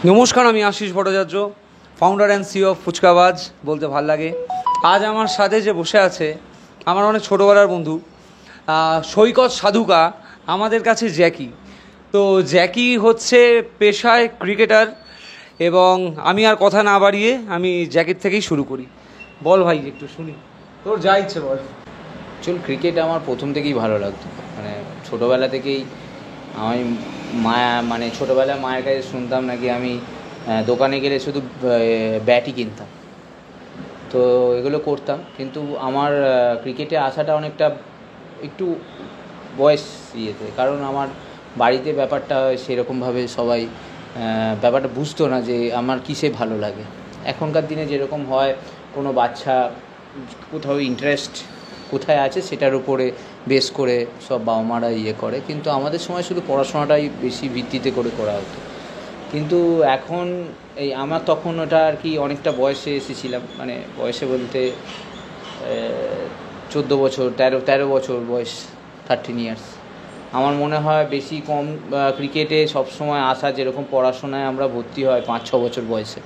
নমস্কার, আমি Ashish Bhattacharya, founder and CEO of Fuchkabaaz. বলতে ভাল লাগে। আজ আমার সাথে যে বসে আছে আমার অনেক ছোটোবেলার বন্ধু সৈকত সাধুকা, আমাদের কাছে জ্যাকি। তো জ্যাকি হচ্ছে পেশায় ক্রিকেটার, এবং আমি আর কথা না বাড়িয়ে আমি জ্যাকির থেকেই শুরু করি। বল ভাই, একটু শুনি, তোর যা ইচ্ছে বল। ক্রিকেট আমার প্রথম থেকেই ভালো লাগতো, মানে ছোটোবেলা থেকেই। আমি ছোটোবেলায় মায়ের কাছে শুনতাম নাকি আমি দোকানে গেলে শুধু ব্যাটই কিনতাম, তো এগুলো করতাম। কিন্তু আমার ক্রিকেটে আসাটা অনেকটা একটু বয়স ইয়েতে, কারণ আমার বাড়িতে ব্যাপারটা সেরকমভাবে সবাই ব্যাপারটা বুঝতো না যে আমার কিসে ভালো লাগে। এখনকার দিনে যেরকম হয়, কোনো বাচ্চা কোথাও ইন্টারেস্ট কোথায় আছে সেটার উপরে বেস করে সব বাবা মারা করে, কিন্তু আমাদের সময় শুধু পড়াশোনাটাই বেশি ভিত্তিতে করে করা হতো। কিন্তু এখন আমার তখন ওটা আর কি অনেকটা বয়সে এসেছিলাম, মানে বয়সে বলতে 14 বছর 13 বছর বয়স, 13 ইয়ার্স। আমার মনে হয় বেশি কম ক্রিকেটে সবসময় আসা, যেরকম পড়াশোনায় আমরা ভর্তি হয় 5-6 বছর বয়সে,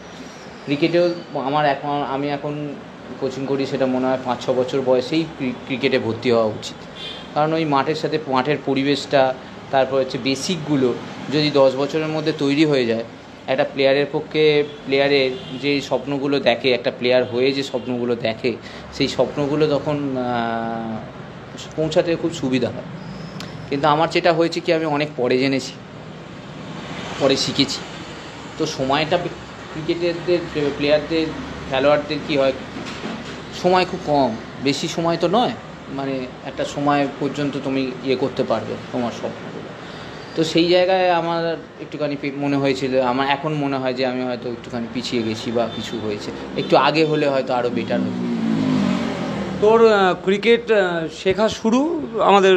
ক্রিকেটেও আমি এখন কোচিং করি, সেটা মনে হয় 5-6 বছর বয়সেই ক্রিকেটে ভর্তি হওয়া উচিত। কারণ ওই মাঠের পরিবেশটা, তারপর হচ্ছে বেসিকগুলো যদি 10 বছরের মধ্যে তৈরি হয়ে যায়, একটা প্লেয়ারের পক্ষে, প্লেয়ারের যে স্বপ্নগুলো দেখে, একটা প্লেয়ার হয়ে যে স্বপ্নগুলো দেখে, সেই স্বপ্নগুলো তখন পৌঁছাতে খুব সুবিধা হয়। কিন্তু আমার যেটা হয়েছে কি, আমি অনেক পরে জেনেছি, পরে শিখেছি। তো সময়টা ক্রিকেটারদের, প্লেয়ারদের, খেলোয়াড়দের কী হয়, সময় খুব কম, বেশি সময় তো নয়, মানে একটা সময় পর্যন্ত তুমি করতে পারবে তোমার স্বপ্নগুলো। তো সেই জায়গায় আমার একটুখানি মনে হয়েছিল, আমার এখন মনে হয় যে আমি হয়তো একটুখানি পিছিয়ে গেছি বা কিছু হয়েছে, একটু আগে হলে হয়তো আরও বেটার হতো। তোর ক্রিকেট শেখা শুরু আমাদের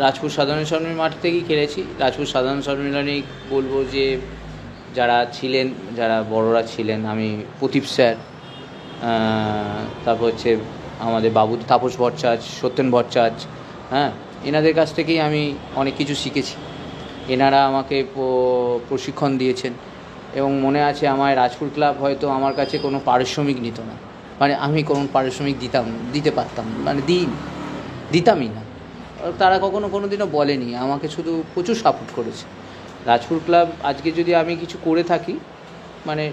রাজপুর সাধারণ সম্মিলনী মাঠ থেকেই খেলেছি। রাজপুর সাধারণ সম্মিলনী বলবো যে যারা ছিলেন, যারা বড়রা ছিলেন, আমি প্রদীপ স্যার, তারপর হচ্ছে আমাদের বাবু তাপস ভট্টাচার্য, সত্যেন ভট্টাচার্য, হ্যাঁ, এনাদের কাছ থেকেই আমি অনেক কিছু শিখেছি। এনারা আমাকে প্রশিক্ষণ দিয়েছেন, এবং মনে আছে আমার রাজপুর ক্লাব হয়তো আমার কাছে কোনো পারিশ্রমিক নিত না, মানে আমি কোনো পারিশ্রমিক দিতে পারতাম, মানে দিতামই না। তারা কোনো দিনও বলেনি, আমাকে শুধু প্রচুর সাপোর্ট করেছে রাজপুর ক্লাব। আজকে যদি আমি কিছু করে থাকি, মানে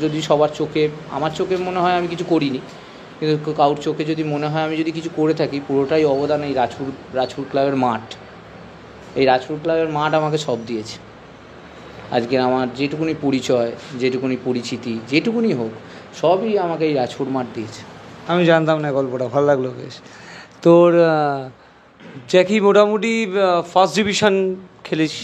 যদি সবার চোখে, আমার চোখে মনে হয় আমি কিছু করিনি, কিন্তু কারোর চোখে যদি মনে হয় আমি যদি কিছু করে থাকি, পুরোটাই অবদান এই রাজপুর ক্লাবের মাঠ। এই রাজপুর ক্লাবের মাঠ আমাকে সব দিয়েছে। আজকে আমার যেটুকুনি পরিচয়, যেটুকুনি পরিচিতি, যেটুকুনি হোক, সবই আমাকে এই রাজপুর মাঠ দিয়েছে। আমি জানতাম না, গল্পটা ভালো লাগলো বেশ। তোর জ্যাকি মোটামুটি ফার্স্ট ডিভিশন খেলিস,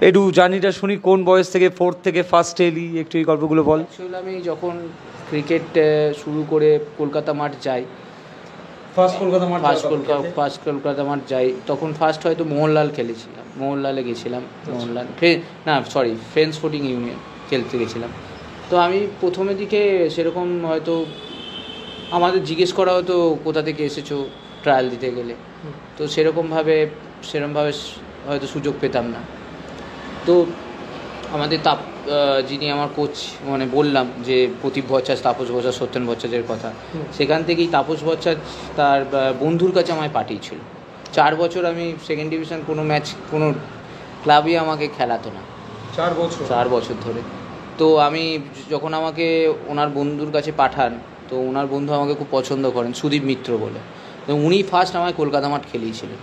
একটু জার্নিটা শুনি, কোন বয়স থেকে ফোর্থ থেকে ফার্স্টে এলি, একটু এই গল্পগুলো বল। অ্যাকচুয়ালি আমি যখন ক্রিকেট শুরু করে কলকাতা মাঠ যাই, ফার্স্ট কলকাতা মাঠ যাই, তখন ফার্স্ট হয়তো মোহনলাল খেলেছিলাম, মোহনলালে গেছিলাম, ফ্রেন্ডস স্পোর্টিং ইউনিয়ন খেলতে গেছিলাম। তো আমি প্রথমের দিকে সেরকম হয়তো আমাদের জিজ্ঞেস করা হতো কোথা থেকে এসেছো ট্রায়াল দিতে গেলে, তো সেরকমভাবে হয়তো সুযোগ পেতাম না। তো আমাদের যিনি আমার কোচ, মানে বললাম যে প্রদীপ ভট্টাচার্য, তাপস ভট্টাচার্য, সত্যেন ভট্টাচার্যের কথা, সেখান থেকেই তাপস ভট্টাচার্য তার বন্ধুর কাছে আমায় পাঠিয়েছিল। 4 বছর আমি সেকেন্ড ডিভিশন কোনো ম্যাচ, কোনো ক্লাবই আমাকে খেলাতো না, 4 বছর ধরে। তো আমি যখন আমাকে ওনার বন্ধুর কাছে পাঠান, তো ওনার বন্ধু আমাকে খুব পছন্দ করেন, সুদীপ মিত্র বলে। তো উনি ফার্স্ট আমায় কলকাতা মাঠ খেলিয়েছিলেন,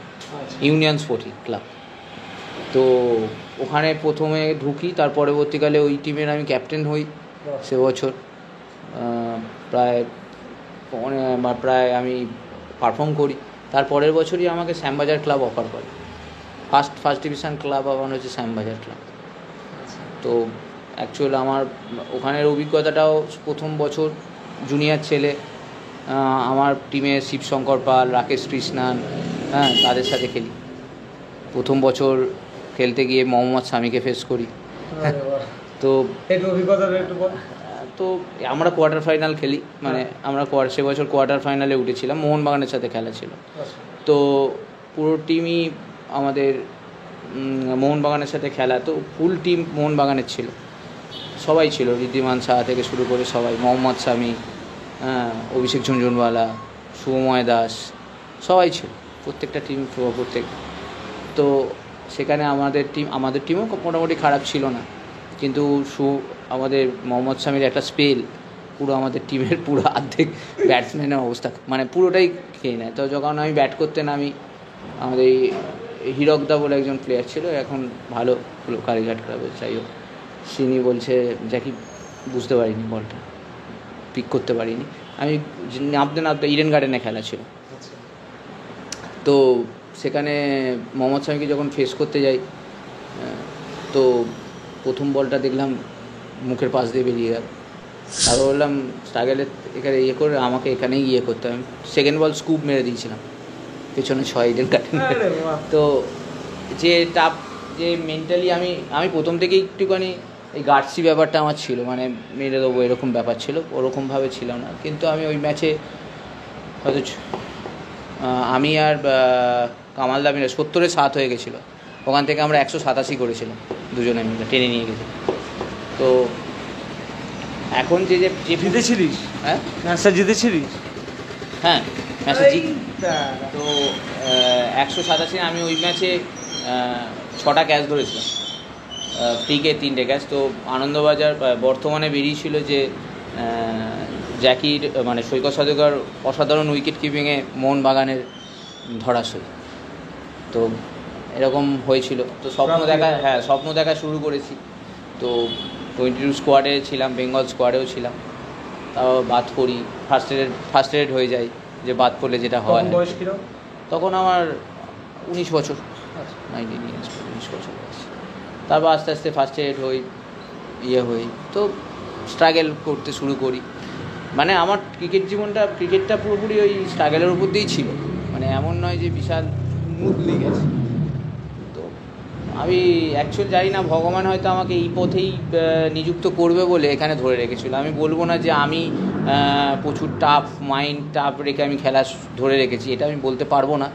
ইউনিয়ন স্পোর্টিং ক্লাব। তো ওখানে প্রথমে ঢুকি, তার পরবর্তীকালে ওই টিমের আমি ক্যাপ্টেন হই সে বছর। প্রায় আমি পারফর্ম করি। তার পরের বছরই আমাকে শ্যামবাজার ক্লাব অফার করে, ফার্স্ট ডিভিশন ক্লাব আমার হচ্ছে শ্যামবাজার ক্লাব। তো অ্যাকচুয়ালি আমার ওখানের অভিজ্ঞতাটাও, প্রথম বছর জুনিয়র ছেলে, আমার টিমে শিবশঙ্কর পাল, রাকেশ কৃষ্ণান, হ্যাঁ, তাদের সাথে খেলি। প্রথম বছর খেলতে গিয়ে মোহাম্মদ স্বামীকে ফেস করি। তো তো আমরা কোয়ার্টার ফাইনাল খেলি, মানে আমরা সে বছর কোয়ার্টার ফাইনালে উঠেছিলাম, মোহনবাগানের সাথে খেলা ছিল। তো পুরো টিমই আমাদের মোহনবাগানের সাথে খেলা, তো ফুল টিম মোহনবাগানের ছিল, সবাই ছিল, ঋদ্ধিমান সাহা থেকে শুরু করে সবাই, মোহাম্মদ শামি, অভিষেক ঝুনঝুনওয়ালা, শুভময় দাস, সবাই ছিল, প্রত্যেকটা টিম প্রত্যেক। তো সেখানে আমাদের টিমও মোটামুটি খারাপ ছিল না, কিন্তু আমাদের মোহাম্মদ শামির একটা স্পেল পুরো আমাদের টিমের পুরো অর্ধেক ব্যাটসম্যানের অবস্থা মানে পুরোটাই খেয়ে নেয়। তো যখন আমি ব্যাট করতে নামি, আমাদের এই হিরকদা বলে একজন প্লেয়ার ছিল, এখন ভালো কালীঘাট ক্লাবে, যাই হোক, তিনি বলছে জ্যাকি বুঝতে পারিনি, বলটা পিক করতে পারিনি, আমি নামতে ইডেন গার্ডেনে খেলা ছিল। তো সেখানে মোহাম্মদ শামিকে যখন ফেস করতে যাই, তো প্রথম বলটা দেখলাম মুখের পাশ দিয়ে বেরিয়ে গেল, তারপর বললাম স্ট্রাগেলে এখানে করে আমাকে এখানেই করতে হবে। সেকেন্ড বল স্কুপ মেরে দিয়েছিলাম পেছনে 6 ইডেন গার্ডেন। তো যে মেন্টালি আমি প্রথম থেকেই একটুখানি এই গার্ডসি ব্যাপারটা আমার ছিল, মানে মেরে দেবো এরকম ব্যাপার ছিল, ওরকমভাবে ছিল না। কিন্তু আমি ওই ম্যাচে হয়তো আমি আর কামালদা মিলে 70-7 হয়ে গেছিলো, ওখান থেকে আমরা 187 করেছিলাম দুজনে মিলে, টেনে নিয়ে গেছি। তো এখন যে জিতেছিলিস? হ্যাঁ, ম্যাচটা জিতেছিলিস? হ্যাঁ, ম্যাচটা তো 187 আমি ওই ম্যাচে 6টা ক্যাচ ধরেছিলাম, ফ্রিকে 3টে ক্যাচ। তো আনন্দবাজার বর্তমানে বেরিয়েছিল যে জ্যাকির মানে সৈকত সাধুকার অসাধারণ উইকেট কিপিংয়ে মোহনবাগানের ধরাশয়ী, তো এরকম হয়েছিল। তো স্বপ্ন দেখা শুরু করেছি। তো 22 স্কোয়াডে ছিলাম, বেঙ্গল স্কোয়াডেও ছিলাম, তাও বাদ করি, ফার্স্ট এড হয়ে যায়, যে বাদ পড়লে যেটা হয়। তখন আমার 19 বছর, 19 বছর বয়স। তারপর আস্তে আস্তে ফার্স্ট এড হই, হই, তো স্ট্রাগল করতে শুরু করি। মানে আমার ক্রিকেটটা পুরোপুরি ওই স্ট্রাগলের উপর দিয়েই ছিল, মানে এমন নয় যে বিশাল স্মুথলি গেছে। তো আমি অ্যাকচুয়ালি জানি না, ভগবান হয়তো আমাকে এই পথেই নিযুক্ত করবে বলে এখানে ধরে রেখেছিল। আমি বলবো না যে আমি প্রচুর মাইন্ড টাফ রেখে আমি খেলা ধরে রেখেছি, এটা আমি বলতে পারবো না,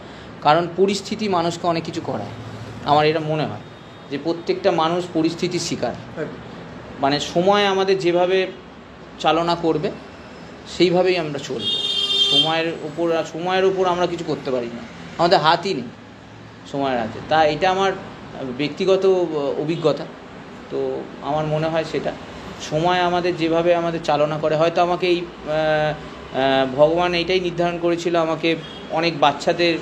কারণ পরিস্থিতি মানুষকে অনেক কিছু করায়। আমার এটা মনে হয় যে প্রত্যেকটা মানুষ পরিস্থিতির শিকার, মানে সময় আমাদের যেভাবে চালনা করবে সেইভাবেই আমরা চলব। সময়ের উপর আমরা কিছু করতে পারি না, আমাদের হাতই নেই সময়ের হাতে। তা এটা আমার ব্যক্তিগত অভিজ্ঞতা। তো আমার মনে হয় সেটা সময় আমাদের যেভাবে আমাদের চালনা করে, হয়তো আমাকে এই ভগবান এইটাই নির্ধারণ করেছিল, আমাকে অনেক বাচ্চাদের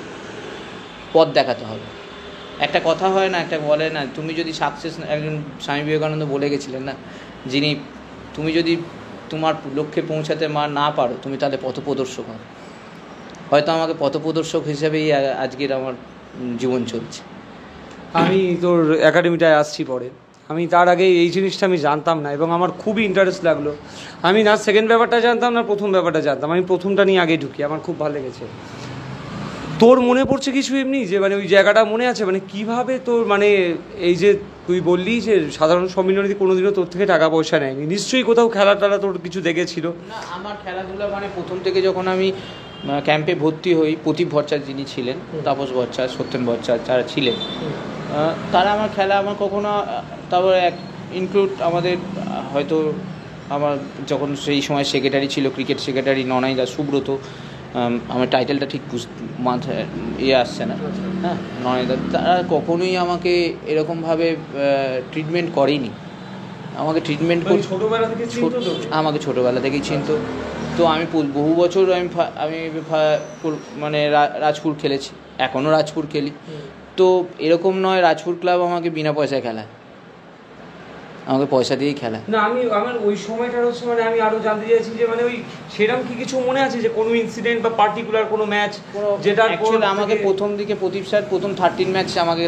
পথ দেখাতে হবে। একটা কথা হয় না, একটা বলে না, তুমি যদি সাকসেস, একজন স্বামী বিবেকানন্দ বলে গেছিলেন না, তুমি যদি তোমার লক্ষ্যে পৌঁছাতে না পারো, তুমি তাহলে পথপ্রদর্শক হও। হয়তো আমাকে পথপ্রদর্শক হিসেবেই আজকের আমার জীবন চলছে। আমি তোর একাডেমিটায় আসছি পরে, আমি তার আগে এই জিনিসটা আমি জানতাম না এবং আমার খুবই ইন্টারেস্ট লাগলো। আমি না সেকেন্ড ব্যাপারটা জানতাম না প্রথম ব্যাপারটা জানতাম, আমি প্রথমটা নিয়ে আগে ঢুকি, আমার খুব ভালো লেগেছে। তোর মনে পড়ছে কিছু এমনি যে মানে ওই জায়গাটা মনে আছে, মানে কিভাবে তোর মানে এই যে তুই বললি যে সাধারণ সম্মিলনীতে কোনোদিনও তোর থেকে টাকা পয়সা নেয়নি, নিশ্চয়ই কোথাও খেলা টেলা তোর কিছু দেখেছিল? না, আমার খেলাধুলা মানে প্রথম থেকে যখন আমি ক্যাম্পে ভর্তি হই, প্রদীপ ভট্টাচার্য যিনি ছিলেন, তাপস ভট্টাচার্য, সত্যেন ভট্টাচার্য যারা ছিলেন, তারা আমার খেলা আমার কখনো, তারপরে ইনক্লুড আমাদের হয়তো আমার যখন সেই সময় সেক্রেটারি ছিল, ক্রিকেট সেক্রেটারি ননাই দাস, সুব্রত, আমার টাইটেলটা ঠিক মাথায় আসছে না, হ্যাঁ, ননাই দাস, তারা কখনোই আমাকে এরকমভাবে ট্রিটমেন্ট করেনি। আমাকে ট্রিটমেন্ট আমাকে ছোটোবেলা থেকেই চিনতো। তো আমি বহু বছর আমি মানে রাজপুর খেলেছি, এখনও রাজপুর খেলি। তো এরকম নয় রাজপুর ক্লাব আমাকে বিনা পয়সায় খেলায়, আমাকে পয়সা দিয়েই খেলায়। না, আমার ওই সময়টার হচ্ছে মানে আমি আরও জানতে চাইছি যে মানে ওই সেরকম কি কিছু মনে আছে যে কোনো ইনসিডেন্ট বা পার্টিকুলার কোনো ম্যাচ যেটা অ্যাকচুয়ালি আমাকে প্রথম দিকে প্রদীপ স্যার প্রথম 13 ম্যাচ আমাকে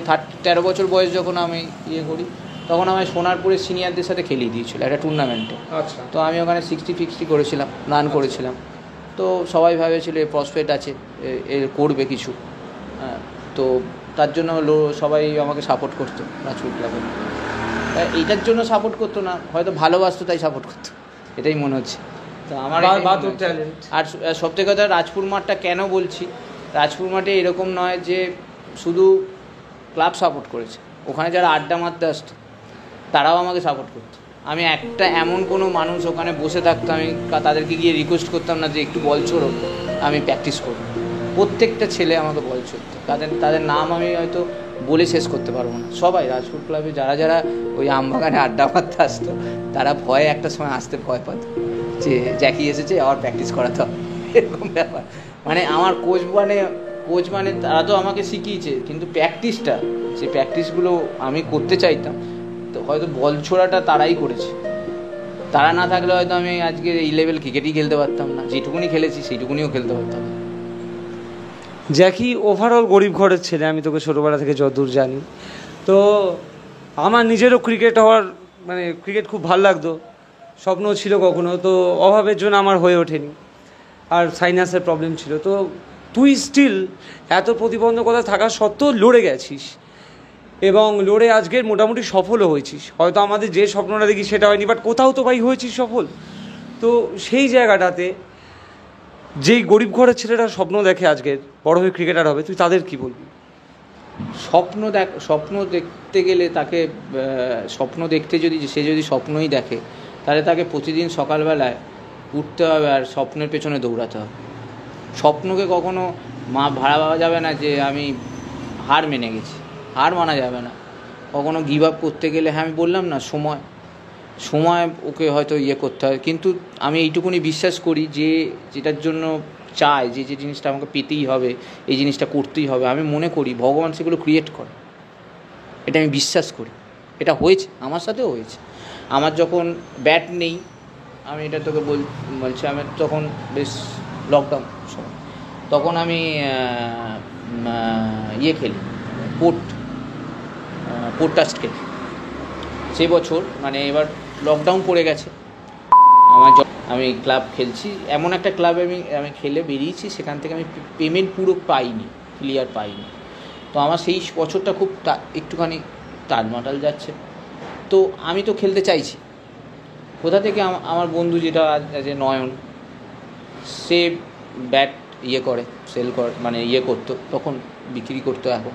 13 বছর বয়স যখন আমি করি, তখন আমায় সোনারপুরের সিনিয়রদের সাথে খেলিয়ে দিয়েছিল একটা টুর্নামেন্টে। আচ্ছা। তো আমি ওখানে 60-60 করেছিলাম, রান করেছিলাম। তো সবাই ভেবেছিল প্রসপেক্ট আছে, করবে কিছু, তো তার জন্য সবাই আমাকে সাপোর্ট করতো রাজপুর ক্লাবে। এইটার জন্য সাপোর্ট করতো না, হয়তো ভালোবাসতো তাই সাপোর্ট করতো, এটাই মনে হচ্ছে। তো আমার আর সবথেকে কথা, রাজপুর মাঠটা কেন বলছি, রাজপুর মাঠে এরকম নয় যে শুধু ক্লাব সাপোর্ট করেছে, ওখানে যারা আড্ডা মারতে আসতো তারাও আমাকে সাপোর্ট করতো। আমি একটা এমন কোনো মানুষ ওখানে বসে থাকতো, আমি তাদেরকে গিয়ে রিকোয়েস্ট করতাম না যে একটু বল ছোড়ো, আমি প্র্যাকটিস করব। প্রত্যেকটা ছেলে আমাকে বল ছুটতো, তাদের নাম আমি হয়তো বলে শেষ করতে পারবো না। সবাই রাজপুর ক্লাবে যারা যারা ওই আমবাগানে আড্ডা মারতে আসতো তারা ভয়ে একটা সময় আসতে ভয় পাত যে জ্যাকি এসেছে আবার প্র্যাকটিস করাতে হবে, এরকম ব্যাপার। মানে আমার কোচ মানে তারা তো আমাকে শিখিয়েছে, কিন্তু প্র্যাকটিসটা, সেই প্র্যাকটিসগুলো আমি করতে চাইতাম। তো হয়তো বল ছোড়াটা তারাই করেছে, তারা না থাকলে হয়তো আমি আজকে এই লেভেল ক্রিকেটই খেলতে পারতাম না, যেটুকুনি খেলেছি সেইটুকুনিও খেলতে পারতাম না। জ্যাকি ওভারঅল গরিব ঘরের ছেলে, আমি তোকে ছোটোবেলা থেকে যতদূর জানি। তো আমার নিজেরও ক্রিকেট হওয়ার মানে ক্রিকেট খুব ভালো লাগতো, স্বপ্ন ছিল কখনো, তো অভাবের জন্য আমার হয়ে ওঠেনি, আর সাইনাসের প্রবলেম ছিল। তো তুই স্টিল এত প্রতিবন্ধকতা থাকা সত্ত্বেও লড়ে গেছিস, এবং লড়ে আজকের মোটামুটি সফলও হয়েছিস। হয়তো আমাদের যে স্বপ্নটা দেখি সেটা হয়নি, বাট কোথাও তো ভাই হয়েছিস সফল। তো সেই জায়গাটাতে যেই গরিব ঘরের ছেলেরা স্বপ্ন দেখে আজকের বড় হয়ে ক্রিকেটার হবে, তুই তাদের কি বলবি? স্বপ্ন দেখতে গেলে তাকে স্বপ্ন দেখতে সে যদি স্বপ্নই দেখে, তাহলে তাকে প্রতিদিন সকালবেলায় উঠতে হবে আর স্বপ্নের পেছনে দৌড়াতে হবে। স্বপ্নকে কখনো ভাড়া পাওয়া যাবে না যে আমি হার মেনে গেছি, হার মানা যাবে না। কখনো গিভ আপ করতে গেলে, হ্যাঁ আমি বললাম না, সময় ওকে হয়তো করতে হয়, কিন্তু আমি এইটুকুনি বিশ্বাস করি যে যেটার জন্য চাই, যে জিনিসটা আমাকে পেতেই হবে, এই জিনিসটা করতেই হবে, আমি মনে করি ভগবান সেগুলো ক্রিয়েট করে। এটা আমি বিশ্বাস করি, এটা হয়েছে, আমার সাথেও হয়েছে। আমার যখন ব্যাট নেই, আমি এটা তোকে বলছি, আমার তখন বেশ লকডাউন সময়, তখন আমি খেলি, পোর্ট টাস্ট খেলি সেই বছর। মানে এবার লকডাউন পড়ে গেছে, আমি ক্লাব খেলছি, এমন একটা ক্লাবে আমি খেলে বেরিয়েছি, সেখান থেকে আমি পেমেন্ট পুরো পাইনি, ক্লিয়ার পাইনি। তো আমার সেই বছরটা খুব একটুখানি তালমাটাল যাচ্ছে। তো আমি তো খেলতে চাইছি, কোথা থেকে আমার বন্ধু যেটা আছে নয়ন, সে ব্যাট সেল করে, মানে করতো, তখন বিক্রি করতো এখন।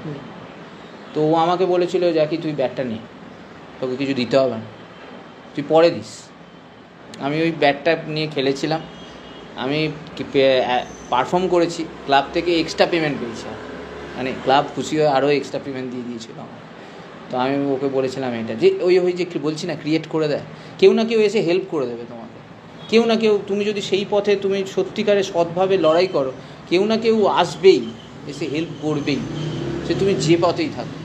তো ও আমাকে বলেছিল জ্যাকি তুই ব্যাটটা নে, তোকে কিছু দিতে হবে না, তুই পরে দিস। আমি ওই ব্যাটটা নিয়ে খেলেছিলাম, আমি পারফর্ম করেছি, ক্লাব থেকে এক্সট্রা পেমেন্ট পেয়েছি, মানে ক্লাব খুশি হয়ে আরও এক্সট্রা পেমেন্ট দিয়ে দিয়েছিল আমার। তো আমি ওকে বলেছিলাম এটা, যে ওই যে বলছি না, ক্রিয়েট করে দেয়, কেউ না কেউ এসে হেল্প করে দেবে তোমাকে, কেউ না কেউ, তুমি যদি সেই পথে তুমি সত্যিকারে সৎভাবে লড়াই করো, কেউ না কেউ আসবেই, এসে হেল্প করবেই, সে তুমি যে পথেই থাকো।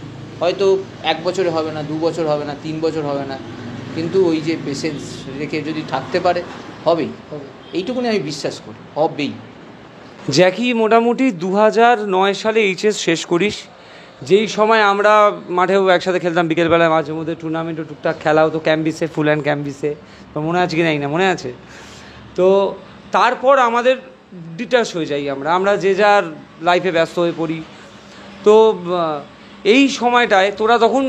হয়তো 1 বছরে হবে না, 2 বছর হবে না, 3 বছর হবে না, কিন্তু ওই যে পেশেন্স রেখে যদি থাকতে পারে, হবেই। এইটুকুনি আমি বিশ্বাস করি, হবেই। জ্যাকি মোটামুটি 2009 সালে এইচএস শেষ করিস, যেই সময় আমরা মাঠেও একসাথে খেলতাম, বিকেলবেলায় মাঝে মধ্যে টুর্নামেন্টও টুকটাক খেলা হতো ক্যাম্বিসে, ফুল অ্যান্ড ক্যাম্বিসে, তো মনে আছে কি না মনে আছে? তো তারপর আমাদের ডিটাচ হয়ে যাই, আমরা যে যার লাইফে ব্যস্ত হয়ে পড়ি। তো এই সময়টায় তোরা তখন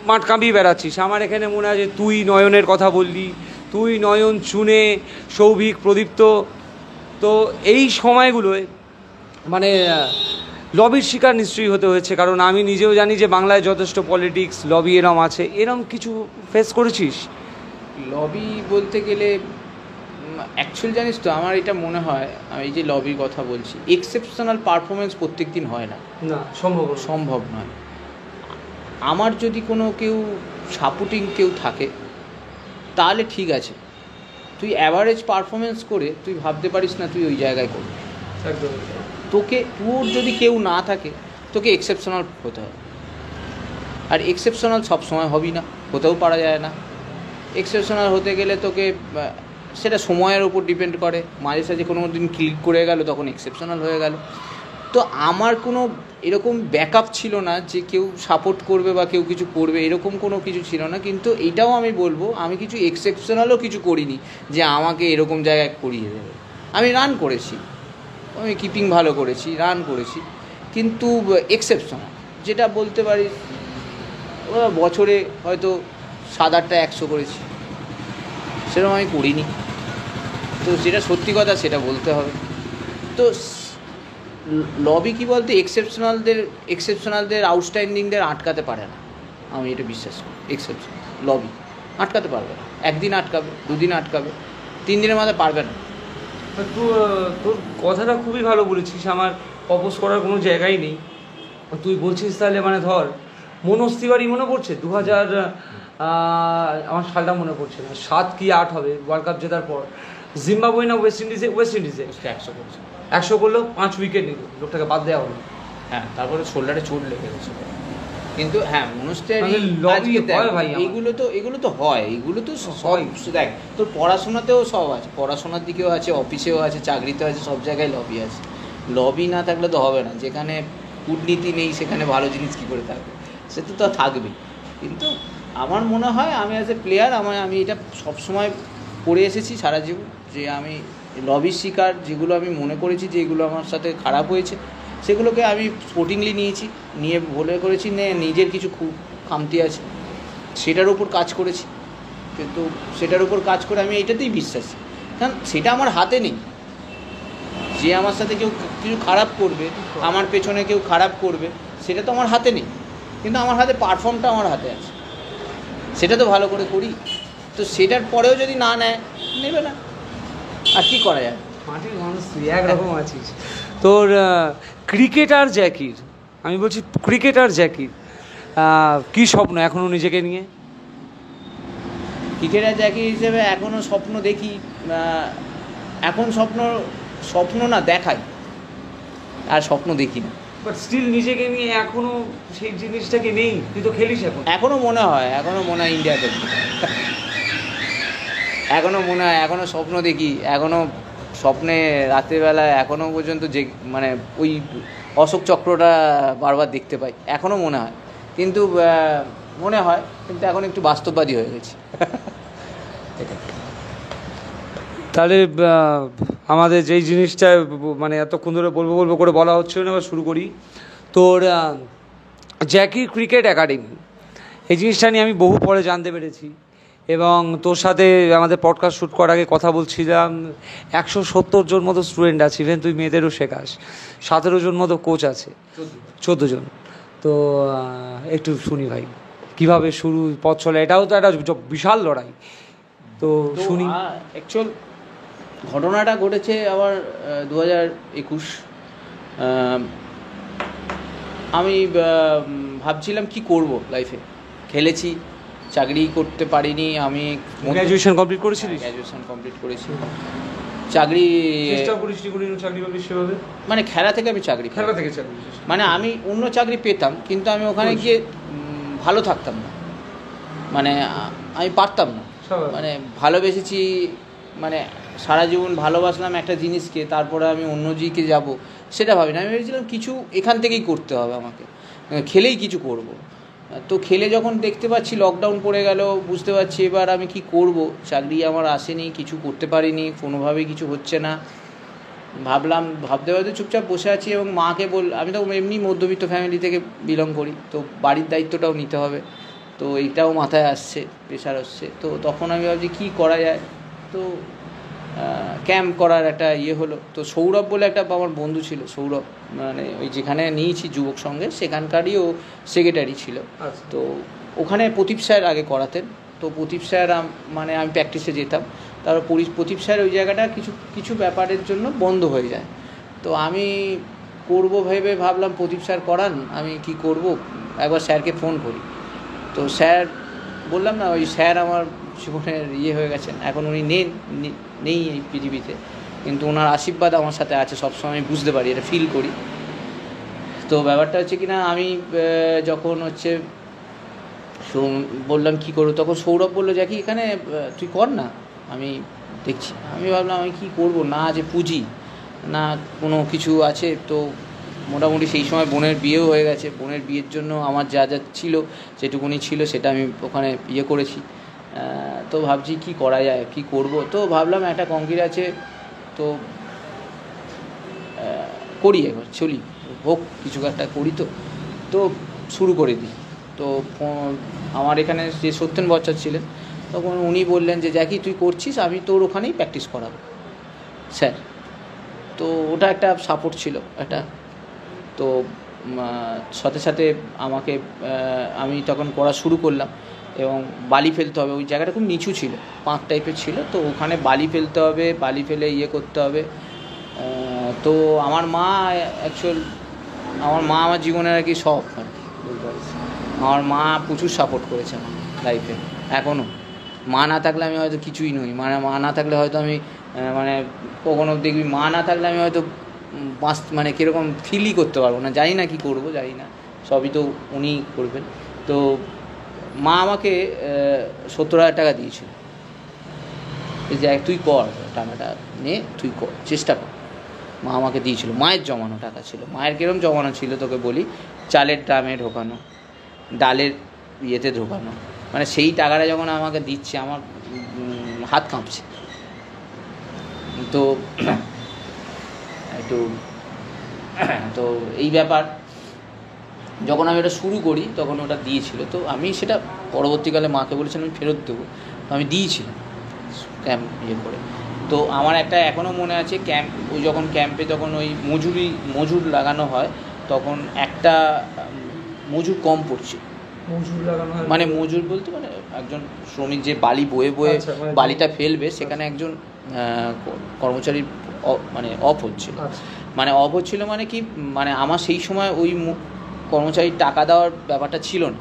মাঠ কাঁপিয়ে বেড়াচ্ছিস। আমার এখানে মনে আছে তুই নয়নের কথা বললি, তুই নয়ন, চুনে, সৌভিক, প্রদীপ্ত। তো এই সময়গুলোয় মানে লবির শিকার নিশ্চয়ই হতে হয়েছে, কারণ আমি নিজেও জানি যে বাংলায় যথেষ্ট পলিটিক্স, লবি এরম আছে। এরম কিছু ফেস করেছিস? লবি বলতে গেলে অ্যাকচুয়ালি জানিস তো, আমার এটা মনে হয়, আমি এই যে লবির কথা বলছি, এক্সেপশনাল পারফরমেন্স প্রত্যেক দিন হয় না, সম্ভব নয়। আমার যদি কোনো কেউ সাপোর্টিং কেউ থাকে তাহলে ঠিক আছে, তুই অ্যাভারেজ পারফরমেন্স করে তুই ভাবতে পারিস না তুই ওই জায়গায় করবি। তোর যদি কেউ না থাকে, তোকে এক্সেপশনাল হতে হবে। আর এক্সেপশনাল সবসময় হবি না, হতেও পারা যায় না। এক্সেপশনাল হতে গেলে তোকে সেটা সময়ের ওপর ডিপেন্ড করে, মাঝে সাঝে কোনো দিন ক্লিক করে গেল, তখন এক্সেপশনাল হয়ে গেল। তো আমার কোনো এরকম ব্যাকআপ ছিল না যে কেউ সাপোর্ট করবে বা কেউ কিছু করবে, এরকম কোনো কিছু ছিল না। কিন্তু এটাও আমি বলবো, আমি কিছু এক্সেপশনালও কিছু করিনি যে আমাকে এরকম জায়গায় করিয়ে দেবে। আমি রান করেছি, আমি কিপিং ভালো করেছি, রান করেছি, কিন্তু এক্সেপশনাল যেটা বলতে পারি, বছরে হয়তো 7-8টা 100 করেছি, সেরকম আমি করিনি। তো যেটা সত্যি কথা সেটা বলতে হবে। তো লবি কী বলতে, এক্সেপশনালদের আউটস্ট্যান্ডিংদের আটকাতে পারে না। আমি এটা বিশ্বাস করি। এক্সেপশন লবি আটকাতে পারবে না, একদিন আটকাবে, দুদিন আটকাবে, 3 দিনের মাথায় পারবে না। তোর কথাটা খুবই ভালো বলেছিস, আমার অপোজ করার কোনো জায়গাই নেই। তুই বলছিস তাহলে মানে ধর মনোজ তিওয়ারি মনে পড়ছে 2000 আমার সালটা মনে পড়ছে না, 7 কি 8 হবে ওয়ার্ল্ড কাপ জেতার পর জিম্বাবুয়ে না ওয়েস্ট ইন্ডিজে 100 করছে, 100 করলো, 5 উইকেট নিল, লোকটাকে বাদ দেওয়া হলো। হ্যাঁ, তারপরে শোল্ডারে চোট লেগে গেছে। কিন্তু হ্যাঁ, মানে lobby হয় ভাই আমার। এগুলো তো হয়, এগুলো তো সব দেখ, তোর পড়াশোনাতেও সব আছে, পড়াশোনার দিকেও আছে, অফিসেও আছে, চাকরিতেও আছে, সব জায়গায় লবি আছে। লবি না থাকলে তো হবে না। যেখানে কূটনীতি নেই সেখানে ভালো জিনিস কী করে থাকবে, সেটা তো থাকবেই। কিন্তু আমার মনে হয় আমি অ্যাজ এ প্লেয়ার আমি এটা সবসময় করে এসেছি সারা জীবন, যে আমি লবির শিকার যেগুলো আমি মনে করেছি যে এগুলো আমার সাথে খারাপ হয়েছে, সেগুলোকে আমি স্পোর্টিংলি নিয়ে বলে করেছি, নিজের কিছু খুব খামতি আছে সেটার উপর কাজ করেছি। কিন্তু সেটার উপর কাজ করে আমি এটাতেই বিশ্বাসী, কারণ সেটা আমার হাতে নেই। যে আমার সাথে কেউ কিছু খারাপ করবে, আমার পেছনে কেউ খারাপ করবে, সেটা তো আমার হাতে নেই, কিন্তু আমার হাতে পারফর্মটা আমার হাতে আছে, সেটা তো ভালো করে করি। তো সেটার পরেও যদি না নেবে না, আর কি করা যায়। মাটির মানুষ তুই একরকম আছিস। তোর ক্রিকেটার জ্যাকির, আমি বলছি ক্রিকেটার জ্যাকির কী স্বপ্ন এখনও নিজেকে নিয়ে? ক্রিকেটার জ্যাকি হিসেবে এখনও স্বপ্ন দেখি, এখন স্বপ্ন না দেখাই, আর স্বপ্ন দেখি না। বাট স্টিল নিজেকে নিয়ে এখনও সেই জিনিসটাকে নেই, তুই তো খেলিস এখন। এখনও মনে হয় ইন্ডিয়াতে, এখনও স্বপ্ন দেখি, এখনও স্বপ্নে রাত্রিবেলা এখনও পর্যন্ত যে মানে ওই অশোক চক্রটা বারবার দেখতে পাই, এখনও মনে হয়। কিন্তু এখন একটু বাস্তববাদী হয়ে গেছি। তাহলে আমাদের যেই জিনিসটা মানে এতক্ষণ ধরে বলবো করে বলা হচ্ছিল না, এবার শুরু করি। তোর জ্যাকি ক্রিকেট একাডেমি, এই জিনিসটা নিয়ে আমি বহু পরে জানতে পেরেছি, এবং তোর সাথে আমাদের পডকাস্ট শ্যুট করার আগে কথা বলছিলাম। 170 জন মতো স্টুডেন্ট আছে, ইভেন তুই মেয়েদেরও শেখাস, 17 জন মতো কোচ আছে, 14 জন। তো একটু শুনি ভাই কীভাবে শুরু পথ চলে, এটাও তো একটা বিশাল লড়াই। তো শুনি। অ্যাকচুয়াল ঘটনাটা ঘটেছে আবার 2021। আমি ভাবছিলাম কি করব লাইফে, খেলেছি, চাকরি করতে পারিনি। আমি গ্র্যাজুয়েশন কমপ্লিট করেছিলি? গ্র্যাজুয়েশন কমপ্লিট করেছি, চাকরি সেভাবে মানে খেলা থেকে আমি চাকরি, মানে আমি অন্য চাকরি পেতাম, কিন্তু আমি ওখানে গিয়ে ভালো থাকতাম না, মানে আমি পারতাম না। মানে ভালোবেসেছি, মানে সারা জীবন ভালোবাসলাম একটা জিনিসকে, তারপরে আমি অন্য দিকে যাব সেটা ভাবি না। আমি ভেবেছিলাম কিছু এখান থেকেই করতে হবে, আমাকে খেলেই কিছু করব। তো খেলে যখন দেখতে পাচ্ছি লকডাউন পড়ে গেল, বুঝতে পারছি এবার আমি কি করব, চাকরি আমার আসেনি, কিছু করতে পারিনি, কোনোভাবেই কিছু হচ্ছে না। ভাবতে চুপচাপ বসে আছি, এবং মাকে আমি তো এমনি মধ্যবিত্ত ফ্যামিলি থেকে বিলং করি, তো বাড়ির দায়িত্বটাও নিতে হবে, তো এইটাও মাথায় আসছে, প্রেশার আসছে। তো তখন আমি ভাবছি কী করা যায়। তো ক্যাম্প করার একটা হলো। তো সৌরভ বলে একটা আমার বন্ধু ছিল, সৌরভ, মানে ওই যেখানে নিয়েছি যুবক সঙ্গে সেখানকারই ও সেক্রেটারি ছিল। তো ওখানে প্রদীপ স্যার আগে করাতেন, তো প্রদীপ স্যার মানে আমি প্র্যাকটিসে যেতাম। তারপর প্রদীপ স্যার ওই জায়গাটা কিছু ব্যাপারের জন্য বন্ধ হয়ে যায়। তো আমি ভাবলাম প্রদীপ স্যার করান, আমি কি করব, একবার স্যারকে ফোন করি। তো স্যার, বললাম না ওই স্যার আমার জীবনের হয়ে গেছেন, এখন উনি নেই এই পৃথিবীতে, কিন্তু ওনার আশীর্বাদ আমার সাথে আছে সবসময়, আমি বুঝতে পারি, এটা ফিল করি। তো ব্যাপারটা হচ্ছে কি না, আমি যখন বললাম কী করবো, তখন সৌরভ বললো যে কি এখানে তুই কর না, আমি দেখছি। আমি ভাবলাম আমি কী করবো, না আছে পুঁজি, না কোনো কিছু আছে। তো মোটামুটি সেই সময় বোনের বিয়েও হয়ে গেছে, বোনের বিয়ের জন্য আমার যা ছিল যেটুকুনি ছিল সেটা আমি ওখানে করেছি। তো ভাবছি কি করা যায়, কি করব। তো ভাবলাম একটা কংক্রিট আছে, তো করি, এবার চলি, হোক কিছু একটা করি। তো শুরু করে দিই। তো আমার এখানে যে সত্যেন বচ্চন ছিলেন, তখন উনি বললেন যে জ্যাকি তুই করছিস, আমি তোর ওখানেই প্র্যাকটিস করাবো স্যার। তো ওটা একটা সাপোর্ট ছিল একটা। তো সাথে সাথে আমাকে আমি তখন করা শুরু করলাম এবং বালি ফেলতে হবে। ওই জায়গাটা খুব নিচু ছিল, পাঁক টাইপের ছিল, তো ওখানে বালি ফেলতে হবে, বালি ফেলে ইয়ে করতে হবে। তো আমার মা আমার জীবনের আর কি সব আর কি বলতে পারিস। আমার মা প্রচুর সাপোর্ট করেছে আমার লাইফে, এখনও। মা না থাকলে আমি হয়তো কিছুই নই, মানে মা না থাকলে হয়তো আমি মানে কখনো দেখবি মা না থাকলে আমি হয়তো মানে কীরকম ফিলই করতে পারবো না, জানি না কী করবো, জানি না, সবই তো উনিই করবেন। তো মা আমাকে 70,000 টাকা দিয়েছিল, যে তুই কর, টাকাটা নে, তুই কর, চেষ্টা কর। মা আমাকে দিয়েছিল, মায়ের জমানো টাকা ছিল। মায়ের কীরকম জমানো ছিল তোকে বলি, চালের ড্রামে ঢোকানো, ডালের ইয়েতে ঢোকানো, মানে সেই টাকাটা যখন আমাকে দিচ্ছে আমার হাত কাঁপছে। তো একটু তো এই ব্যাপার, যখন আমি ওটা শুরু করি তখন ওটা দিয়েছিল, তো আমি সেটা পরবর্তীকালে মাকে বলেছিলাম আমি ফেরত দেবো, তো আমি দিয়েছিলাম ক্যাম্প ইয়ে করে। তো আমার একটা এখনও মনে আছে, ওই যখন ক্যাম্পে যখন ওই মজুর লাগানো হয়, তখন একটা মজুর কম পড়ছে। মজুর লাগানো হয় মানে মজুর বলতে মানে একজন শ্রমিক যে বালি বয়ে বালিটা ফেলবে, সেখানে একজন কর্মচারীর মানে অফ হচ্ছিল। মানে অফ হচ্ছিল মানে কি, মানে আমার সেই সময় ওই কর্মচারীর টাকা দেওয়ার ব্যাপারটা ছিল না,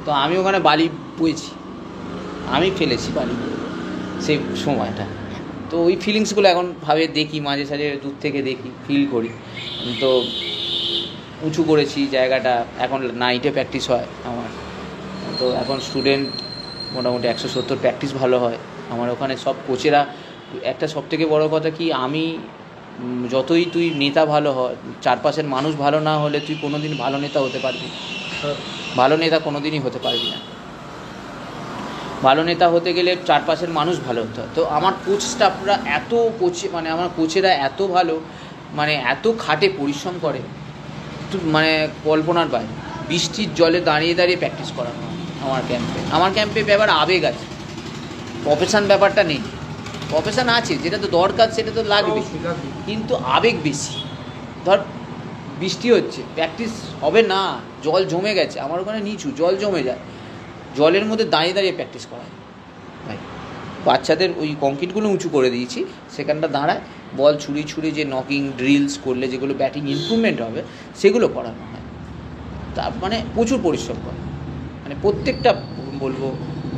তো আমি ওখানে বালি বয়েছি, আমি ফেলেছি বালি সেই সময়টা। তো ওই ফিলিংসগুলো এখন দেখি, মাঝে সাঝে দূর থেকে দেখি, ফিল করি। তো উঁচু করেছি জায়গাটা, এখন নাইটে প্র্যাকটিস হয় আমার। তো এখন স্টুডেন্ট মোটামুটি 170 প্র্যাকটিস ভালো হয় আমার ওখানে। সব কোচেরা, একটা সবথেকে বড় কথা কি, আমি যতই তুই নেতা ভালো হয়, চারপাশের মানুষ ভালো না হলে তুই কোনো দিন ভালো নেতা হতে পারবি, ভালো নেতা কোনো দিনই হতে পারবি না। ভালো নেতা হতে গেলে চারপাশের মানুষ ভালো হতে হয়। তো আমার কোচ স্টাফরা এত মানে আমার কোচেরা এত ভালো, মানে এত খাটে, পরিশ্রম করে, মানে কল্পনার বাইরে। বৃষ্টির জলে দাঁড়িয়ে দাঁড়িয়ে প্র্যাকটিস করানো হয় আমার ক্যাম্পে ব্যাপার আবেগ আছে, প্রফেশন ব্যাপারটা নেই। প্রফেশন আছে, যেটা তো দরকার সেটা তো লাগবে, কিন্তু আবেগ বেশি। ধর বৃষ্টি হচ্ছে, প্র্যাকটিস হবে না, জল জমে গেছে, আমার ওখানে নিচু, জল জমে যায়, জলের মধ্যে দাঁড়িয়ে দাঁড়িয়ে প্র্যাকটিস করা হয় ভাই। বাচ্চাদের ওই কংক্রিটগুলো উঁচু করে দিয়েছি, সেখানটা দাঁড়ায়, বল ছুড়ি যে নকিং ড্রিলস করলে যেগুলো ব্যাটিং ইমপ্রুভমেন্ট হবে সেগুলো করানো হয়। তার মানে প্রচুর পরিশ্রম করে, মানে প্রত্যেকটা বলবো,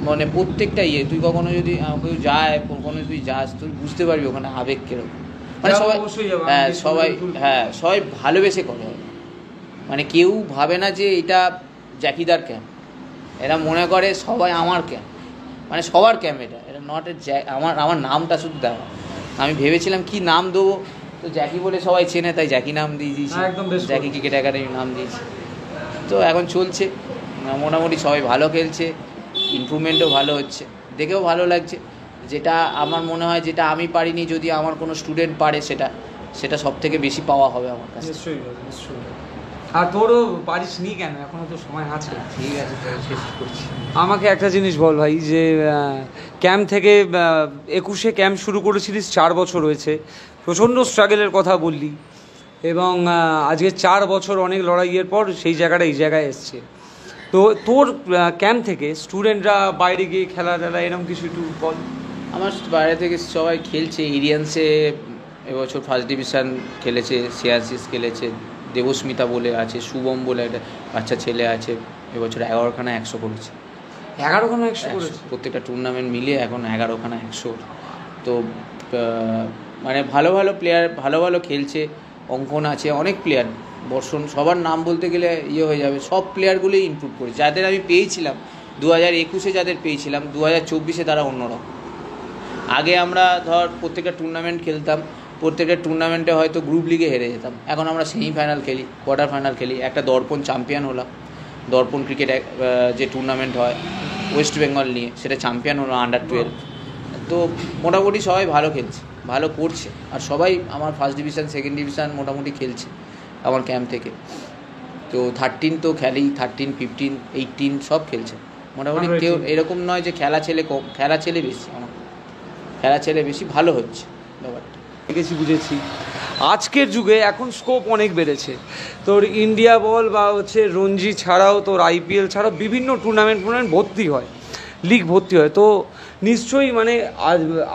মানে প্রত্যেকটা তুই কখনো যদি কেউ যায়, কখনো তুই যাস, তুই বুঝতে পারবি ওখানে আবেগ কীরকম। মানে সবাই ভালোবেসে করে, মানে কেউ ভাবে না যে এটা জ্যাকিদার ক্যাম্প, এরা মনে করে সবাই আমার ক্যাম্প, মানে সবার ক্যাম্প এটা নট আমার নামটা শুধু দেওয়া। আমি ভেবেছিলাম কি নাম দেবো, তো জ্যাকি বলে সবাই চেনে, তাই জ্যাকি নাম দিয়ে দিয়েছি, জ্যাকি ক্রিকেট একাডেমি নাম দিয়েছি। তো এখন চলছে, মোটামুটি সবাই ভালো খেলছে, ইমপ্রুভমেন্টও ভালো হচ্ছে, দেখেও ভালো লাগছে। যেটা আমার মনে হয়, যেটা আমি পারিনি, যদি আমার কোনো স্টুডেন্ট পারে, সেটা সব থেকে বেশি পাওয়া হবে আমার কাছে। নিশ্চয়ই। আর তোরও পারিস নি কেন, এখনো তো সময় আছে। ঠিক আছে, শেষ করছি। আমাকে একটা জিনিস বল ভাই, যে ক্যাম্প থেকে 21-এ ক্যাম্প শুরু করেছিলিস, 4 বছর হয়েছে, প্রচণ্ড স্ট্রাগলের কথা বললি, এবং আজকে 4 বছর অনেক লড়াইয়ের পর সেই জায়গাটা এই জায়গায় এসছে। তো তোর ক্যাম্প থেকে স্টুডেন্টরা বাইরে গিয়ে খেলা এরকম কিছু একটু বল। আমার বাইরে থেকে সবাই খেলছে, এরিয়ান্সে এবছর ফার্স্ট ডিভিশন খেলেছে, সিআরসিস খেলেছে, দেবস্মিতা বলে আছে, শুভম বলে একটা বাচ্চা ছেলে আছে, এবছর 11খানা 100 করেছে। 11খানা 100 করেছে? প্রত্যেকটা টুর্নামেন্ট মিলিয়ে এখন 11খানা 100। তো মানে ভালো প্লেয়ার, ভালো খেলছে, অঙ্কন আছে, অনেক প্লেয়ার, বর্ষণ, সবার নাম বলতে গেলে হয়ে যাবে। সব প্লেয়ারগুলোই ইমপ্রুভ করে, যাদের আমি পেয়েছিলাম 2021-এ, যাদের পেয়েছিলাম 2024-এ তারা অন্যরকম। আগে আমরা ধর প্রত্যেকটা টুর্নামেন্ট খেলতাম, প্রত্যেকটা টুর্নামেন্টে হয়তো গ্রুপ লিগে হেরে যেতাম, এখন আমরা সেমিফাইনাল খেলি, কোয়ার্টার ফাইনাল খেলি, একটা দর্পণ চ্যাম্পিয়ন হলাম, দর্পণ ক্রিকেট যে টুর্নামেন্ট হয় ওয়েস্ট বেঙ্গল নিয়ে, সেটা চ্যাম্পিয়ন হলো আন্ডার-12। তো মোটামুটি সবাই ভালো খেলছে, ভালো করছে, আর সবাই আমার ফার্স্ট ডিভিশন, সেকেন্ড ডিভিশন মোটামুটি খেলছে আমার ক্যাম্প থেকে। তো 13 তো খেলেই, 13, 15, 18 সব খেলছে মোটামুটি। কেউ এরকম নয় যে খেলা ছেলে কম, খেলা ছেলে বেশি, আমার খেলা ছেলে বেশি, ভালো হচ্ছে ব্যাপারটা। বুঝেছি। আজকের যুগে এখন স্কোপ অনেক বেড়েছে। তোর ইন্ডিয়া বল বা হচ্ছে রঞ্জি ছাড়াও তোর আইপিএল ছাড়াও বিভিন্ন টুর্নামেন্ট ভর্তি হয়, লিগ ভর্তি হয়। তো নিশ্চয়ই মানে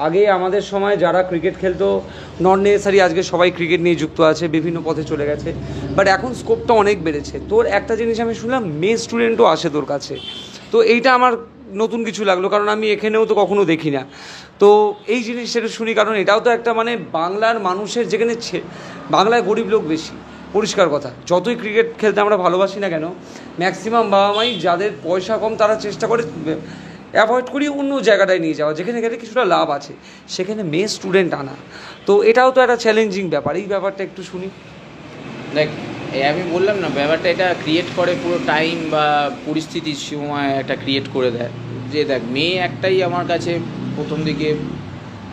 আগে আমাদের সময় যারা ক্রিকেট খেলতো নট নেসেসারি আজকে সবাই ক্রিকেট নিয়ে যুক্ত আছে, বিভিন্ন পথে চলে গেছে, বাট এখন স্কোপটা অনেক বেড়েছে। তোর একটা জিনিস আমি শুনলাম, মেয়ে স্টুডেন্টও আসে তোর কাছে, তো এইটা আমার নতুন কিছু লাগলো, কারণ আমি এখানেও তো কখনো দেখি না। তো এই জিনিসটা শুনি, কারণ এটাও তো একটা মানে বাংলার মানুষের, যেখানে বাংলায় গরিব লোক বেশি, পরিষ্কার কথা। যতই ক্রিকেট খেলতে আমরা ভালোবাসি না কেন, ম্যাক্সিমাম বাবা মাই যাদের পয়সা কম তারা চেষ্টা করে অ্যাভয়েড করি অন্য জায়গাটায় নিয়ে যাওয়া, যেখানে গেলে কিছুটা লাভ আছে, সেখানে মেয়ে স্টুডেন্ট আনা। তো এটাও তো একটা চ্যালেঞ্জিং ব্যাপার, এই ব্যাপারটা একটু শুনি। দেখ, আমি বললাম না, ব্যাপারটা এটা ক্রিয়েট করে পুরো টাইম বা পরিস্থিতির সময় একটা ক্রিয়েট করে দেয়। যে দেখ, মেয়ে একটাই আমার কাছে প্রথম দিকে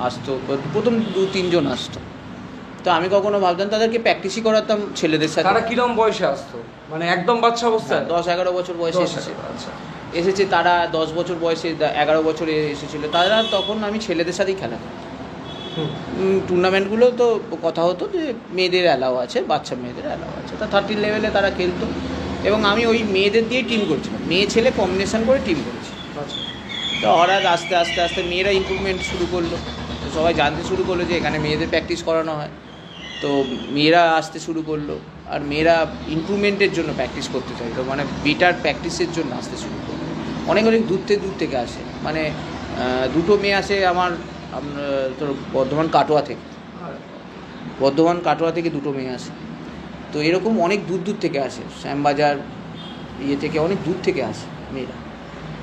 আসতো, প্রথম 2-3 জন আসতো, তো আমি কখনো ভাবতাম, তাদেরকে প্র্যাকটিসই করাতাম ছেলেদের সাথে। তারা কিরম বয়সে আসতো, মানে একদম বাচ্চা অবস্থায়? 10-11 বছর বয়সে এসেছে। আচ্ছা। এসেছে তারা 10 বছর বয়সে, 11 বছরে এসেছিলো তারা, তখন আমি ছেলেদের সাথেই খেলাতাম। টুর্নামেন্টগুলো তো কথা হতো যে মেয়েদের অ্যালাউ আছে, বাচ্চা মেয়েদের অ্যালাউ আছে, তা 30 লেভেলে তারা খেলতো, এবং আমি ওই মেয়েদের দিয়েই টিম করছিলাম, মেয়ে ছেলে কম্বিনেশন করে টিম করেছি। আচ্ছা। তো ওরা আস্তে আস্তে আস্তে মেয়েরা ইমপ্রুভমেন্ট শুরু করলো, তো সবাই জানতে শুরু করলো যে এখানে মেয়েদের প্র্যাকটিস করানো হয়, তো মেয়েরা আসতে শুরু করলো, আর মেয়েরা ইমপ্রুভমেন্টের জন্য প্র্যাকটিস করতে চাইতো, মানে বেটার প্র্যাকটিসের জন্য আসতে শুরু করলো। অনেক দূর থেকে আসে, মানে 2টো মেয়ে আসে আমার তোর বর্ধমান কাটোয়া থেকে 2টো মেয়ে আসে। তো এরকম অনেক দূর থেকে আসে, শ্যামবাজার থেকে অনেক দূর থেকে আসে মেয়েরা।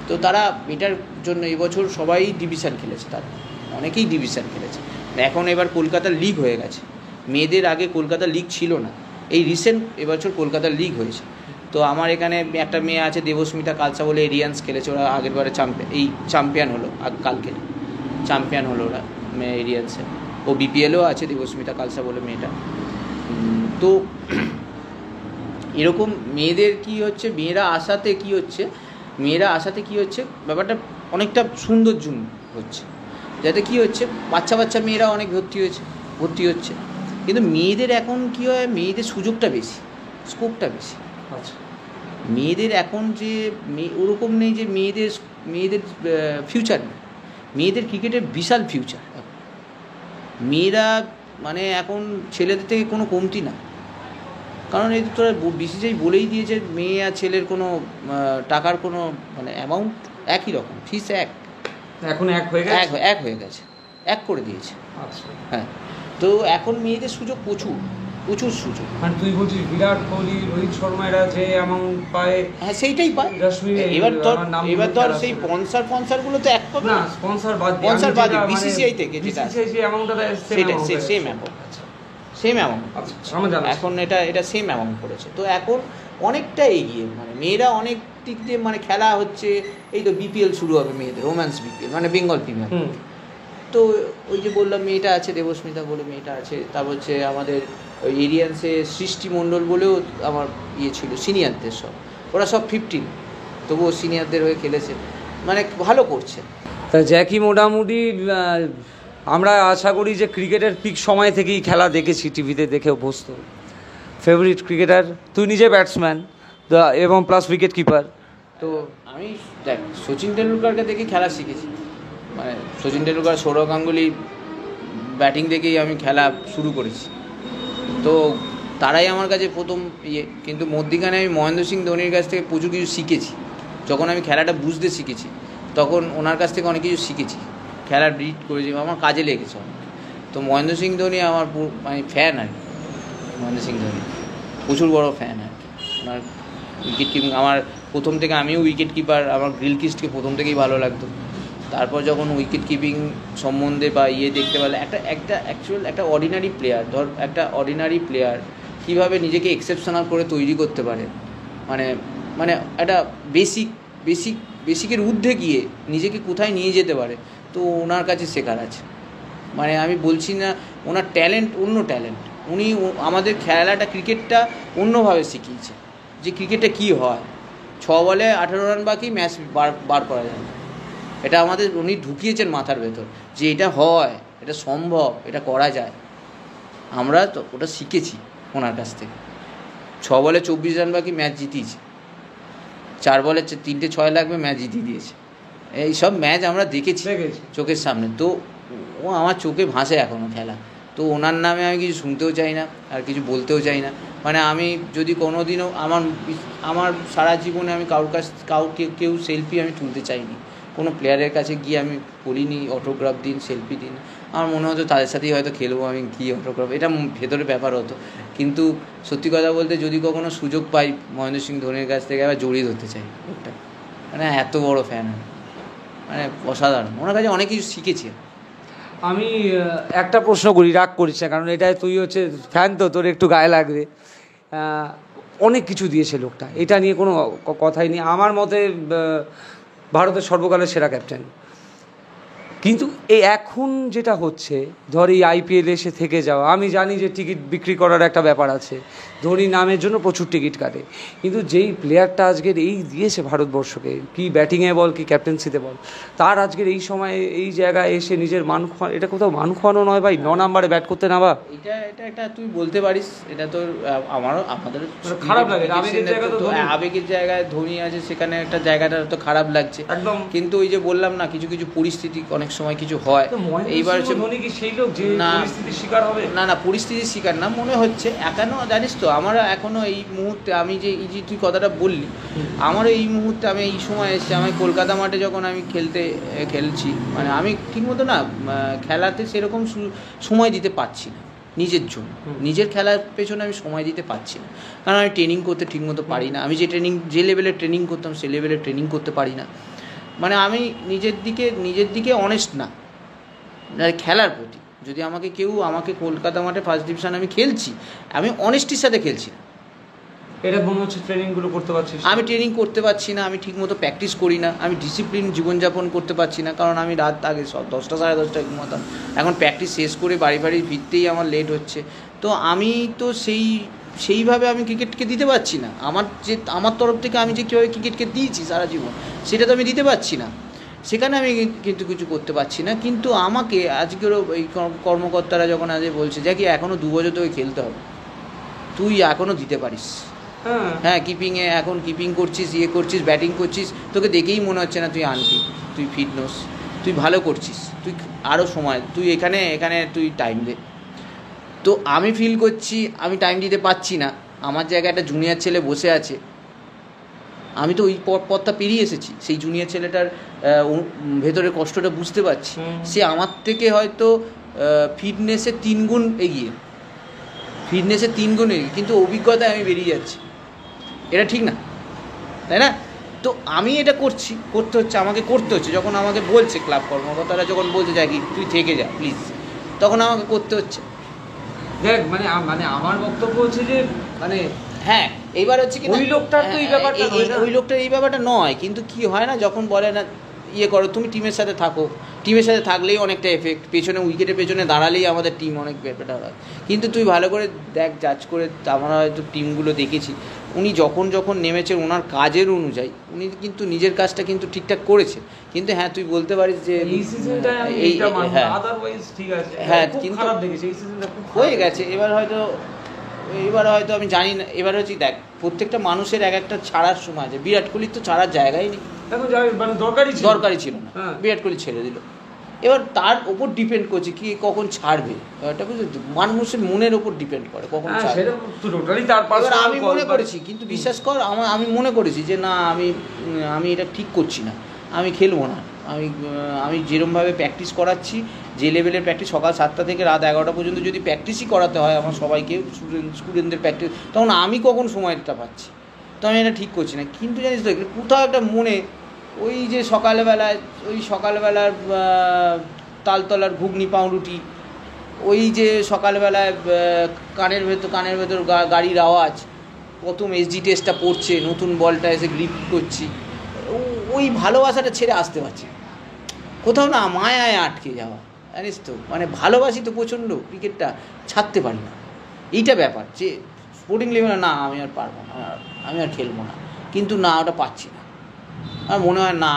তো তারা এটার জন্য এবছর সবাই ডিভিশন খেলেছে, তারা অনেকেই ডিভিশন খেলেছে। এখন এবার কলকাতার লিগ হয়ে গেছে, মেয়েদের আগে কলকাতার লিগ ছিল না, এই রিসেন্ট এবছর কলকাতার লিগ হয়েছে। তো আমার এখানে একটা মেয়ে আছে দেবস্মিতা কালসা বলে, এরিয়ান্স খেলেছে, ওরা আগের বারে চ্যাম্পিয়ন হলো, কালকে চ্যাম্পিয়ন হলো ওরা মেয়ে এরিয়ান্সে। ও বিপিএলও আছে, দেবস্মিতা কালসা বলে মেয়েটা। তো এরকম মেয়েদের কি হচ্ছে, মেয়েরা আসাতে কি হচ্ছে ব্যাপারটা অনেকটা সৌন্দর্য হচ্ছে, যাতে কি হচ্ছে বাচ্চা মেয়েরা অনেক ভর্তি হচ্ছে, কিন্তু মেয়েদের এখন কি হয়, মেয়েদের সুযোগটা বেশি, স্কোপটা বেশি। আচ্ছা। মেয়েদের এখন যে ওরকম নেই যে মেয়েদের ফিউচার নেই, মেয়েদের ক্রিকেটের বিশাল ফিউচার। মেয়েরা মানে এখন ছেলেদের থেকে কোনো কমতি না, কারণ এই তোরা বিসিসিআই বলেই দিয়েছে মেয়ে আর ছেলের কোনো টাকার কোনো মানে অ্যামাউন্ট একই রকম, ফিস এখন এক হয়ে গেছে, এক হয়ে গেছে, এক করে দিয়েছে। আচ্ছা। হ্যাঁ, তো এখন মেয়েদের সুযোগ প্রচুর সুযোগ। মানে তুই বলছিস বিরাট কোহলি, রোহিত শর্মা এরা যে অ্যামাউন্ট পায়, হ্যাঁ সেইটাই পায়। এবার ধর সেই স্পন্সরগুলো তো এক পাবে না, স্পন্সর বাদ বিসিসিআই থেকে যেটা সেই অ্যামাউন্টটা সেম অ্যামাউন্ট। এখন এটা সেম অ্যামাউন্ট পড়েছে। তো এখন অনেকটা এগিয়ে, মানে মেয়েরা অনেক দিক দিয়ে মানে খেলা হচ্ছে। এই তো বিপিএল শুরু হবে মেয়েদের, রোম্যান্স বিপিএল, মানে বেঙ্গল প্রিমিয়ার। তো ওই যে বললাম মেয়েটা আছে, দেবস্মিতা বলে মেয়েটা আছে, তারপর হচ্ছে আমাদের ওই এরিয়ান্সে সৃষ্টি মণ্ডল বলেও আমার ছিল, সিনিয়রদের সব, ওরা সব 15, তবুও সিনিয়রদের হয়ে খেলেছে, মানে ভালো করছে। তা জ্যাকি মোটামুটি আমরা আশা করি যে ক্রিকেটের পিক সময় থেকেই খেলা দেখেছি, টিভিতে দেখে অভ্যস্ত। ফেভারিট ক্রিকেটার তুই নিজে ব্যাটসম্যান এবং প্লাস উইকেট কিপার। তো আমি দেখ সচিন টেন্ডুলকারকে দেখে খেলা শিখেছি, মানে সচিন টেন্ডুলকার, সৌরভ গাঙ্গুলি ব্যাটিং দেখেই আমি খেলা শুরু করেছি। তো তারাই আমার কাছে প্রথম কিন্তু মধ্যিখানে আমি মহেন্দ্র সিং ধোনির কাছ থেকে প্রচুর কিছু শিখেছি। যখন আমি খেলাটা বুঝতে শিখেছি, তখন ওনার কাছ থেকে অনেক কিছু শিখেছি, খেলা রিড করেছি, আমার কাজে লেগেছে অনেক। তো মহেন্দ্র সিং ধোনি আমার মানে ফ্যান আর কি, মহেন্দ্র সিং ধোনি প্রচুর বড় ফ্যান আর কি। ওনার উইকেট কিপিং আমার প্রথম থেকে, আমিও উইকেট কিপার, আমার গ্রিলকিস্টকে প্রথম থেকেই ভালো লাগতো। তারপর যখন উইকেট কিপিং সম্বন্ধে বা দেখতে পেলে একটা অর্ডিনারি প্লেয়ার, ধর একটা অর্ডিনারি প্লেয়ার কীভাবে নিজেকে এক্সেপশনাল করে তৈরি করতে পারে, মানে একটা বেসিকের ঊর্ধ্বে গিয়ে নিজেকে কোথায় নিয়ে যেতে পারে, তো ওনার কাছে শেখার আছে। মানে আমি বলছি না ওনার ট্যালেন্ট, অন্য ট্যালেন্ট, উনি আমাদের খেলাটা, ক্রিকেটটা অন্যভাবে শিখিয়েছে, যে ক্রিকেটে কী হয়, 6 বলে 18 রান বাকি ম্যাচ বার করা যায় না, এটা উনি ঢুকিয়েছেন মাথার ভেতর, যে এটা হয়, এটা সম্ভব, এটা করা যায়। আমরা তো ওটা শিখেছি ওনার কাছ থেকে। 6 বলে 24 রান বাকি, ম্যাচ জিতিয়েছে। 4 বলে 3টে 6 লাগবে, ম্যাচ জিতিয়ে দিয়েছে। এইসব ম্যাচ আমরা দেখেছি চোখের সামনে। তো ও আমার চোখে ভাসে এখনও খেলা। তো ওনার নামে আমি কিছু শুনতেও চাই না, আর কিছু বলতেও চাই না। মানে আমি যদি কোনো দিনও আমার সারা জীবনে আমি কেউ সেলফি আমি তুলতে চাইনি। কোনো প্লেয়ারের কাছে গিয়ে আমি বলিনি অটোগ্রাফ দিন, সেলফি দিন। আমার মনে হতো তাদের সাথেই হয়তো খেলবো, আমি গিয়ে অটোগ্রাফ, এটা ভেতরে ব্যাপার হতো। কিন্তু সত্যি কথা বলতে যদি কখনো সুযোগ পাই মহেন্দ্র সিং ধোনির কাছ থেকে, আবার জড়িয়ে ধরতে চাই ওটা। মানে এত বড় ফ্যান আমি, মানে অসাধারণ। ওনার কাছে অনেক কিছু শিখেছি। আমি একটা প্রশ্ন করি, রাগ করিস না, কারণ এটা তুই হচ্ছে ফ্যান, তো তোর একটু গায়ে লাগবে। অনেক কিছু দিয়েছে লোকটা, এটা নিয়ে কোনো কথাই নেই। আমার মতে ভারতের সর্বকালের সেরা ক্যাপ্টেন। কিন্তু এই এখন যেটা হচ্ছে, ধর এই আইপিএলে এসে থেকে যাওয়া, আমি জানি যে টিকিট বিক্রি করার একটা ব্যাপার আছে, ধোনি নামের জন্য প্রচুর টিকিট কাটে, কিন্তু যেই প্লেয়ারটা আজকের এই দিয়েছে ভারতবর্ষকে, কি ব্যাটিংয়ে বল কি ক্যাপ্টেন্সিতে বল, তার আজকের এই সময়ে এই জায়গায় এসে নিজের মান খাওয়া, এটা কোথাও মান খাওয়ানো নয় ভাই? 9 নম্বরে ব্যাট করতে নামা, এটা একটা তুই বলতে পারিস, এটা তো আমাদের খারাপ লাগে। আবেগের জায়গায় ধোনি আছে, সেখানে একটা জায়গাটা তো খারাপ লাগছে একদম। কিন্তু ওই যে বললাম না, কিছু কিছু পরিস্থিতি অনেক সময় কিছু হয়। এইবার ধোনি কি সেই লোক যে পরিস্থিতির শিকার হবে? না, পরিস্থিতির শিকার না মনে হচ্ছে এখনো। জানিস তো আমরা এখনো এই মুহূর্তে, আমি যে এই যে তুই কথাটা বললি, আমারও এই মুহূর্তে, আমি এই সময় এসেছি, আমি কলকাতা মাঠে যখন আমি খেলছি, মানে আমি ঠিকমতো না খেলাতে সেরকম সময় দিতে পারছি না নিজের জন্য, নিজের খেলার পেছনে আমি সময় দিতে পারছি না। কারণ আমি ট্রেনিং করতে ঠিকমতো পারি না। আমি যে লেভেলে ট্রেনিং করতাম সে লেভেলে ট্রেনিং করতে পারি না। মানে আমি নিজের দিকে অনেস্ট না খেলার প্রতি। যদি আমাকে কলকাতা মাঠে ফার্স্ট ডিভিশন আমি খেলছি, আমি অনেস্টির সাথে খেলছি না। এটা মনে হচ্ছে ট্রেনিংগুলো করতে পারছি, আমি ট্রেনিং করতে পারছি না, আমি ঠিকমতো প্র্যাকটিস করি না, আমি ডিসিপ্লিন জীবনযাপন করতে পারছি না। কারণ আমি রাত আগে 10টা সাড়ে 10টায় ঘুমাতাম, এখন প্র্যাকটিস শেষ করে বাড়ি ফিরতেই আমার লেট হচ্ছে। তো আমি তো সেইভাবে আমি ক্রিকেটকে দিতে পারছি না। আমার তরফ থেকে আমি যে কীভাবে ক্রিকেটকে দিয়েছি সারা জীবন, সেটা তো আমি দিতে পারছি না। সেখানে আমি কিন্তু কিছু করতে পারছি না। কিন্তু আমাকে আজকেরও এই কর্মকর্তারা যখন আজ বলছে যে কি এখনও 2 বছর তোকে খেলতে হবে, তুই এখনও দিতে পারিস। হ্যাঁ, কিপিং করছিস, করছিস, ব্যাটিং করছিস, তোকে দেখেই মনে হচ্ছে না তুই আনফিট, তুই ফিটনেস, তুই ভালো করছিস, তুই আরও সময়, তুই এখানে তুই টাইম দে। তো আমি ফিল করছি আমি টাইম দিতে পারছি না। আমার জায়গায় একটা জুনিয়র ছেলে বসে আছে, আমি তো ওই পথটা পেরিয়ে এসেছি, সেই জুনিয়র ছেলেটার ভেতরে কষ্টটা বুঝতে পারছি। সে আমার থেকে হয়তো ফিটনেসে 3 গুণ এগিয়ে, কিন্তু অভিজ্ঞতায় আমি বেরিয়ে যাচ্ছি। এটা ঠিক না, তাই না? তো আমি এটা আমাকে করতে হচ্ছে। যখন আমাকে বলছে ক্লাব কর্মকর্তারা, যখন বলছে যাই কি তুই থেকে যা প্লিজ, তখন আমাকে করতে হচ্ছে। দেখ, মানে আমার বক্তব্য হচ্ছে যে মানে হ্যাঁ, এইবার হচ্ছে কি ওই লোকটার তো এই ব্যাপারটা নয় না, ওই লোকটার এই ব্যাপারটা নয়। কিন্তু কি হয় না, যখন বলে না করো, তুমি টিমের সাথে থাকো, টিমের সাথে থাকলেই অনেকটা এফেক্ট, পেছনে উইকেটের পেছনে দাঁড়ালেই আমাদের টিম অনেক বেটার হয়। কিন্তু তুই ভালো করে দেখ, জাজ করে, আমরা হয়তো টিমগুলো দেখেছি, উনি যখন নেমেছেন ওনার কাজের অনুযায়ী উনি কিন্তু নিজের কাজটা কিন্তু ঠিকঠাক করেছে। কিন্তু হ্যাঁ, তুই বলতে পারিস যে হ্যাঁ, কিন্তু হয়ে গেছে। এবার হয়তো আমি জানি না। এবার হচ্ছে দেখ, প্রত্যেকটা মানুষের একটা ছাড়ার সময় আছে। বিরাট কোহলির তো ছাড়ার জায়গাই নেই, মানে দরকারই ছিল না। বিরাট কোহলি ছেড়ে দিল। এবার তার ওপর ডিপেন্ড করছে কি কখন ছাড়বে, এটা বুঝলি, মানুষের মনের ওপর ডিপেন্ড করে কখন ছাড়বে। আমি মনে করেছি, কিন্তু বিশ্বাস কর, আমি মনে করেছি যে না, আমি এটা ঠিক করছি না, আমি খেলবো না। আমি যেরকমভাবে প্র্যাকটিস করাচ্ছি, যে লেভেলের প্র্যাকটিস, সকাল 7টা থেকে রাত 11টা পর্যন্ত যদি প্র্যাকটিসই করাতে হয় আমার সবাইকে, স্টুডেন্টদের প্র্যাকটিস, তখন আমি কখন সময়টা পাচ্ছি? তো আমি এটা ঠিক করছি না। কিন্তু জানিস তো, কোথাও একটা মনে ওই যে সকালবেলার তালতলার ঘুগনি পাউরুটি, ওই যে সকালবেলায় কানের ভেতর গাড়ির আওয়াজ, প্রথম এসজি টেস্টটা পড়ছে, নতুন বলটা এসে গ্রিপ করছি, ওই ভালোবাসাটা ছেড়ে আসতে পারছি কোথাও না, মায়ায় আটকে যাওয়া, জানিস তো। মানে ভালোবাসি তো প্রচণ্ড ক্রিকেটটা, ছাড়তে পারি না। এইটা ব্যাপার যে স্পোর্টিং লেভেলে না, আমি আর পারবো না, আমি আর খেলবো না। কিন্তু না, ওটা পাচ্ছি না। আমার মনে হয় না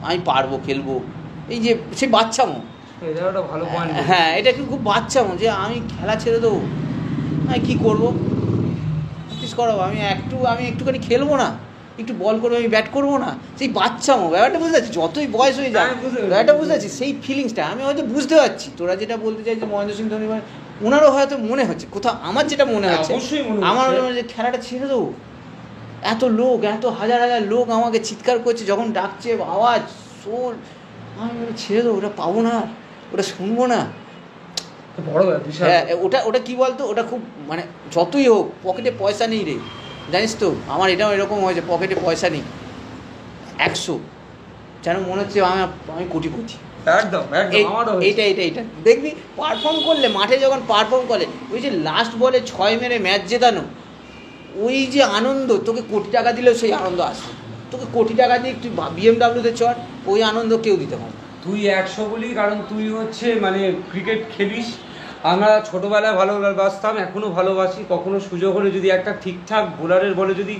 আমি পারবো, খেলবো। এই যে সে বাচ্চা মন, এটা একটা ভালো পয়েন্ট। হ্যাঁ, এটা কি খুব বাচ্চামো যে আমি খেলা ছেড়ে দেবো, আমি কী করবো, প্র্যাকটিস করাবো, আমি একটুখানি খেলবো না, একটু বল করবো, আমি ব্যাট করবো না, সেই বাচ্চামো ব্যাপারটা বুঝতে পারছি। যতই বয়স হয়ে যায় ব্যাপারটা বুঝতে পারছি, সেই ফিলিংসটা আমি হয়তো বুঝতে পারছি। তোরা যেটা বলতে চাই যে মহেন্দ্র সিং ধোনি, ওনারও হয়তো মনে হচ্ছে কোথাও, আমার যেটা মনে হচ্ছে, আমার মনে হচ্ছে খেলাটা ছেড়ে দেবো। এত লোক, এত হাজার হাজার লোক আমাকে চিৎকার করছে যখন ডাকছে, আওয়াজ শোন, আমি ছেড়ে দেবো, ওটা পাবো না, ওটা শুনবো না। বড় বিষয়। হ্যাঁ, ওটা কি বলতো, ওটা খুব মানে যতই হোক পকেটে পয়সা নেই রে, জানিস তো, আমার এটাও এরকম হয়েছে, পকেটে পয়সা নেই 100, যেন মনে হচ্ছে আমি কোটিপতি। একদম আমারও এইটা দেখবি পারফর্ম করলে, মাঠে যখন পারফর্ম করে, ওই যে লাস্ট বলে 6 মেরে ম্যাচ জেতানো, ওই যে আনন্দ, তোকে কোটি টাকা দিলেও সেই আনন্দ আসে। তোকে কোটি টাকা দিয়ে তুই BMW-তে চড়, ওই আনন্দ কেউ দিতে পারে না। তুই 100 বলি, কারণ তুই হচ্ছে মানে ক্রিকেট খেলিস। আমরা ছোটোবেলায় ভালোবাসতাম, এখনও ভালোবাসি। কখনো সুযোগ হলে যদি একটা ঠিকঠাক বোলারের বলে যদি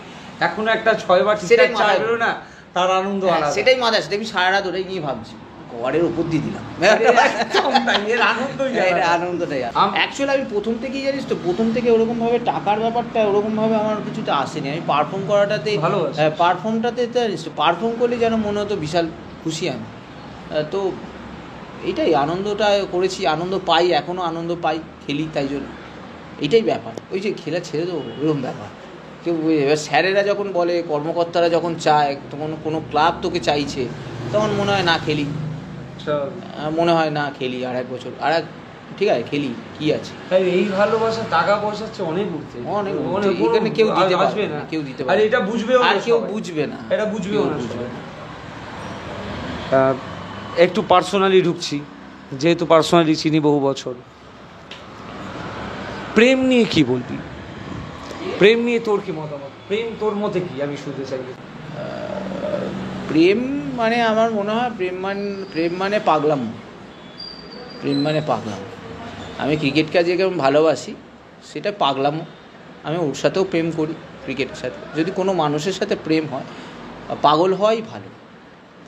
এখনো একটা 6 বার ঠিকঠাক চার বেরো না, তার আনন্দ আলাদা। সেটাই মাথায় আসে, দেখবি সারা রাত ওটাই নিয়ে ভাবছি, গড়ের উপর দিয়ে দিলাম, আনন্দটাই। অ্যাকচুয়ালি আমি প্রথম থেকেই জানিস তো, প্রথম থেকে ওরকমভাবে টাকার ব্যাপারটা ওরকমভাবে আমার কিছুটা আসেনি। আমি পারফর্ম করাটাতে, পারফর্মটাতে জানিস তো, পারফর্ম করলে যেন মনে হতো বিশাল খুশি আমি। তো এইটাই আনন্দটা করেছি, আনন্দ পাই, এখনও আনন্দ পাই, খেলি, তাই জন্য এইটাই ব্যাপার। ওই যে খেলা ছেড়ে দেবো ওরকম ব্যাপার কেউ, এবার স্যারেরা যখন বলে, কর্মকর্তারা যখন চায়, তখন কোনো ক্লাব তোকে চাইছে, তখন মনে হয় না খেলি, মনে হয় না খেলি, আর 1 বছর, ঠিক আছে খেলি, কি আছে। তাই এই ভালোবাসা টাকা পয়সার চেয়ে অনেক উঠছে, এখানে কেউ দিতে পারবে না, কেউ দিতে পারবে, আর এটা বুঝবে আর কেউ বুঝবে না, এটা বুঝবেও না। একটু পার্সোনালি ঢুকছি, যেহেতু পার্সোনালি চিনি বহু বছর। প্রেম নিয়ে কি বলবি? প্রেম নিয়ে তোর কি মতামত? প্রেম তোর মতে কি, আমি শুনতে চাই। প্রেম মানে আমার মনে হয় প্রেম মানে পাগলাম, প্রেম মানে পাগলাম। আমি ক্রিকেটকে যেরকম ভালোবাসি, সেটা পাগলাম। আমি ওর সাথেও প্রেম করি, ক্রিকেটের সাথে। যদি কোনো মানুষের সাথে প্রেম হয়, পাগল হওয়াই ভালো,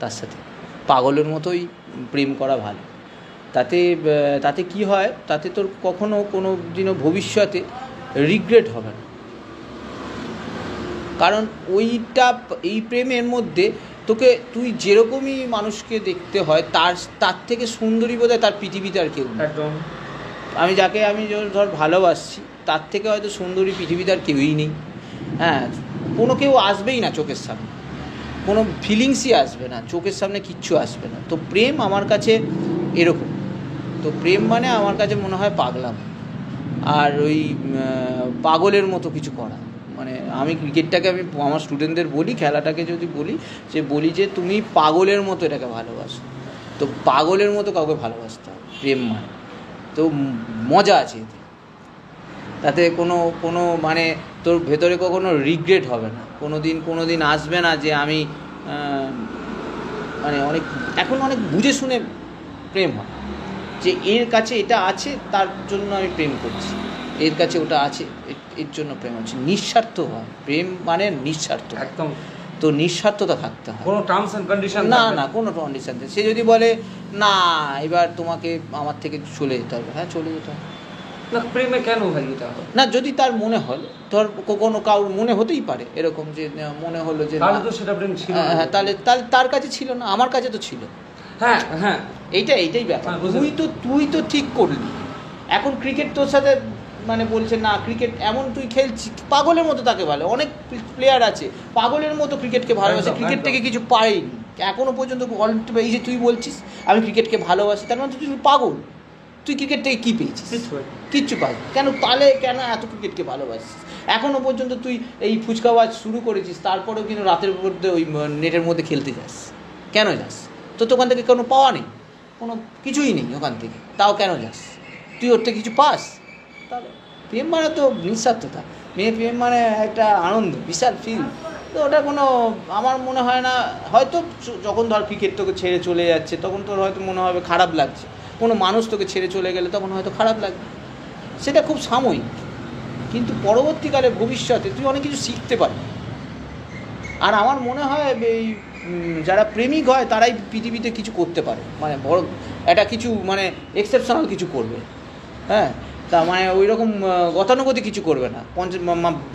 তার সাথে পাগলের মতোই প্রেম করা ভালো। তাতে কি হয়, তাতে তোর কখনো কোনো দিনও ভবিষ্যতে রিগ্রেট হবে না। কারণ এই প্রেমের মধ্যে তুই যেরকমই মানুষকে দেখতে হয়, তার থেকে সুন্দরী বোধহয় তার পৃথিবীতে আর কেউ নেই। আমি যাকে ধর ভালোবাসছি, তার থেকে হয়তো সুন্দরী পৃথিবীতে আর কেউই নেই। হ্যাঁ, কোনো কেউ আসবেই না চোখের সামনে, কোনো ফিলিংসই আসবে না চোখের সামনে, কিচ্ছু আসবে না। তো প্রেম আমার কাছে এরকম। তো প্রেম মানে আমার কাছে মনে হয় পাগলাম, আর ওই পাগলের মতো কিছু করা। মানে আমি ক্রিকেটটাকে আমার স্টুডেন্টদের বলি, খেলাটাকে যদি বলি যে তুমি পাগলের মতো এটাকে ভালোবাসো। তো পাগলের মতো কাউকে ভালোবাসতে হবে প্রেম মানে। তো মজা আছে এতে, তাতে কোনো মানে তোর ভেতরে কখনো রিগ্রেট হবে না, কোনো দিন আসবে না যে আমি মানে এখন অনেক বুঝে শুনে প্রেম হয়, যে এর কাছে এটা আছে তার জন্য আমি প্রেম করছি, এর কাছে ওটা আছে এর জন্য প্রেম হচ্ছে। নিঃস্বার্থ হয় প্রেম, মানে নিঃস্বার্থ, একদম। তো নিঃস্বার্থতা থাকতে হয়, কোনো টার্মস এন্ড কন্ডিশন না, কোনো কন্ডিশন। সে যদি বলে না এবার তোমাকে আমার থেকে চলে যেতে হবে, হ্যাঁ চলে যেতে হবে না। প্রেমে কেন ভাই এটা হয় না? যদি তার মনে হলো, ধর কোনো কারোর মনে হতেই পারে এরকম, যে মনে হলো যে তাহলে তো সেটা প্রেম ছিল, হ্যাঁ, তাহলে তার কাছে ছিল না, আমার কাছে তো ছিল। হ্যাঁ হ্যাঁ, এইটাই ব্যাপার। তুই তো ঠিক করলি। এখন ক্রিকেট তোর সাথে মানে বলছে না, ক্রিকেট এমন তুই খেলছিস পাগলের মতো, তাকে ভালো। অনেক প্লেয়ার আছে পাগলের মতো ক্রিকেটকে ভালোবাসে, ক্রিকেট থেকে কিছু পায়নি এখনো পর্যন্ত। এই যে তুই বলছিস আমি ক্রিকেটকে ভালোবাসি, তার মানে তুই পাগল। তুই ক্রিকেট থেকে কী পেয়েছিস? কিচ্ছু পাই কেন? তাহলে কেন এত ক্রিকেটকে ভালোবাসিস? এখনও পর্যন্ত তুই এই ফুচকাবাজ শুরু করেছিস, তারপরেও কিন্তু রাতের মধ্যে ওই নেটের মধ্যে খেলতে যাস। কেন যাস? তো ওখান থেকে কোনো পাওয়া নেই, কোনো কিছুই নেই ওখান থেকে, তাও কেন যাস? তুই ওর থেকে কিছু পাস? তাহলে প্রেম মানে তো নিঃস্বার্থতা। প্রেম মানে একটা আনন্দ, বিশাল ফিল। তো ওটা কোনো, আমার মনে হয় না, হয়তো যখন ধর ক্রিকেট তোকে ছেড়ে চলে যাচ্ছে, তখন তোর হয়তো মনে হবে খারাপ লাগছে। কোনো মানুষ তোকে ছেড়ে চলে গেলে তখন হয়তো খারাপ লাগবে, সেটা খুব সাময়িক। কিন্তু পরবর্তীকালে ভবিষ্যতে তুই অনেক কিছু শিখতে পারবি। আর আমার মনে হয় এই যারা প্রেমিক হয় তারাই পৃথিবীতে কিছু করতে পারে, মানে একটা কিছু মানে এক্সেপশনাল কিছু করবে, হ্যাঁ, তা মানে ওই রকম গতানুগতিক কিছু করবে না।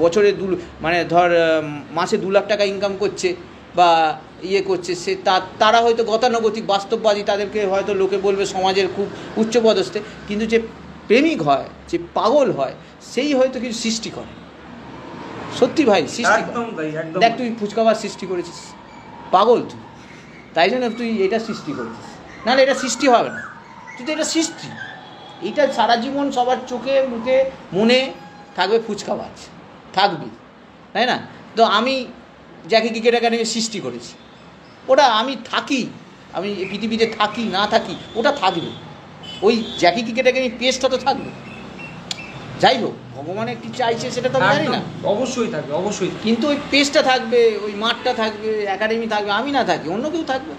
বছরে মানে ধর মাসে 2 লাখ টাকা ইনকাম করছে বা ইয়ে করছে, সে তারা হয়তো গতানুগতিক বাস্তববাদী, তাদেরকে হয়তো লোকে বলবে সমাজের খুব উচ্চপদস্থে, কিন্তু যে প্রেমিক হয়, যে পাগল হয়, সেই হয়তো কিছু সৃষ্টি করে। সত্যি ভাই, সৃষ্টি দেখ, তুই ফুচকাবাজ সৃষ্টি করেছিস, পাগল তুই, তাই জন্য তুই এটা সৃষ্টি করেছিস, নাহলে এটা সৃষ্টি হবে না। তুই তো এটা সৃষ্টি, এটা সারা জীবন সবার চোখে মুখে মনে থাকবে, ফুচকাবাজ থাকবি, তাই না? তো আমি জ্যাকি ক্রিকেট একাডেমি সৃষ্টি করেছি, ওটা আমি থাকি, আমি এই পৃথিবীতে থাকি না থাকি, ওটা থাকবে, ওই জ্যাকি ক্রিকেট একাডেমি পেজটা তো থাকবে। যাই হোক, ভগবানের কি চাইছে সেটা তো আমি জানি না, অবশ্যই থাকবে, অবশ্যই, কিন্তু ওই পেজটা থাকবে, ওই মাঠটা থাকবে, একাডেমি থাকবে, আমি না থাকি, অন্য কেউ থাকবে,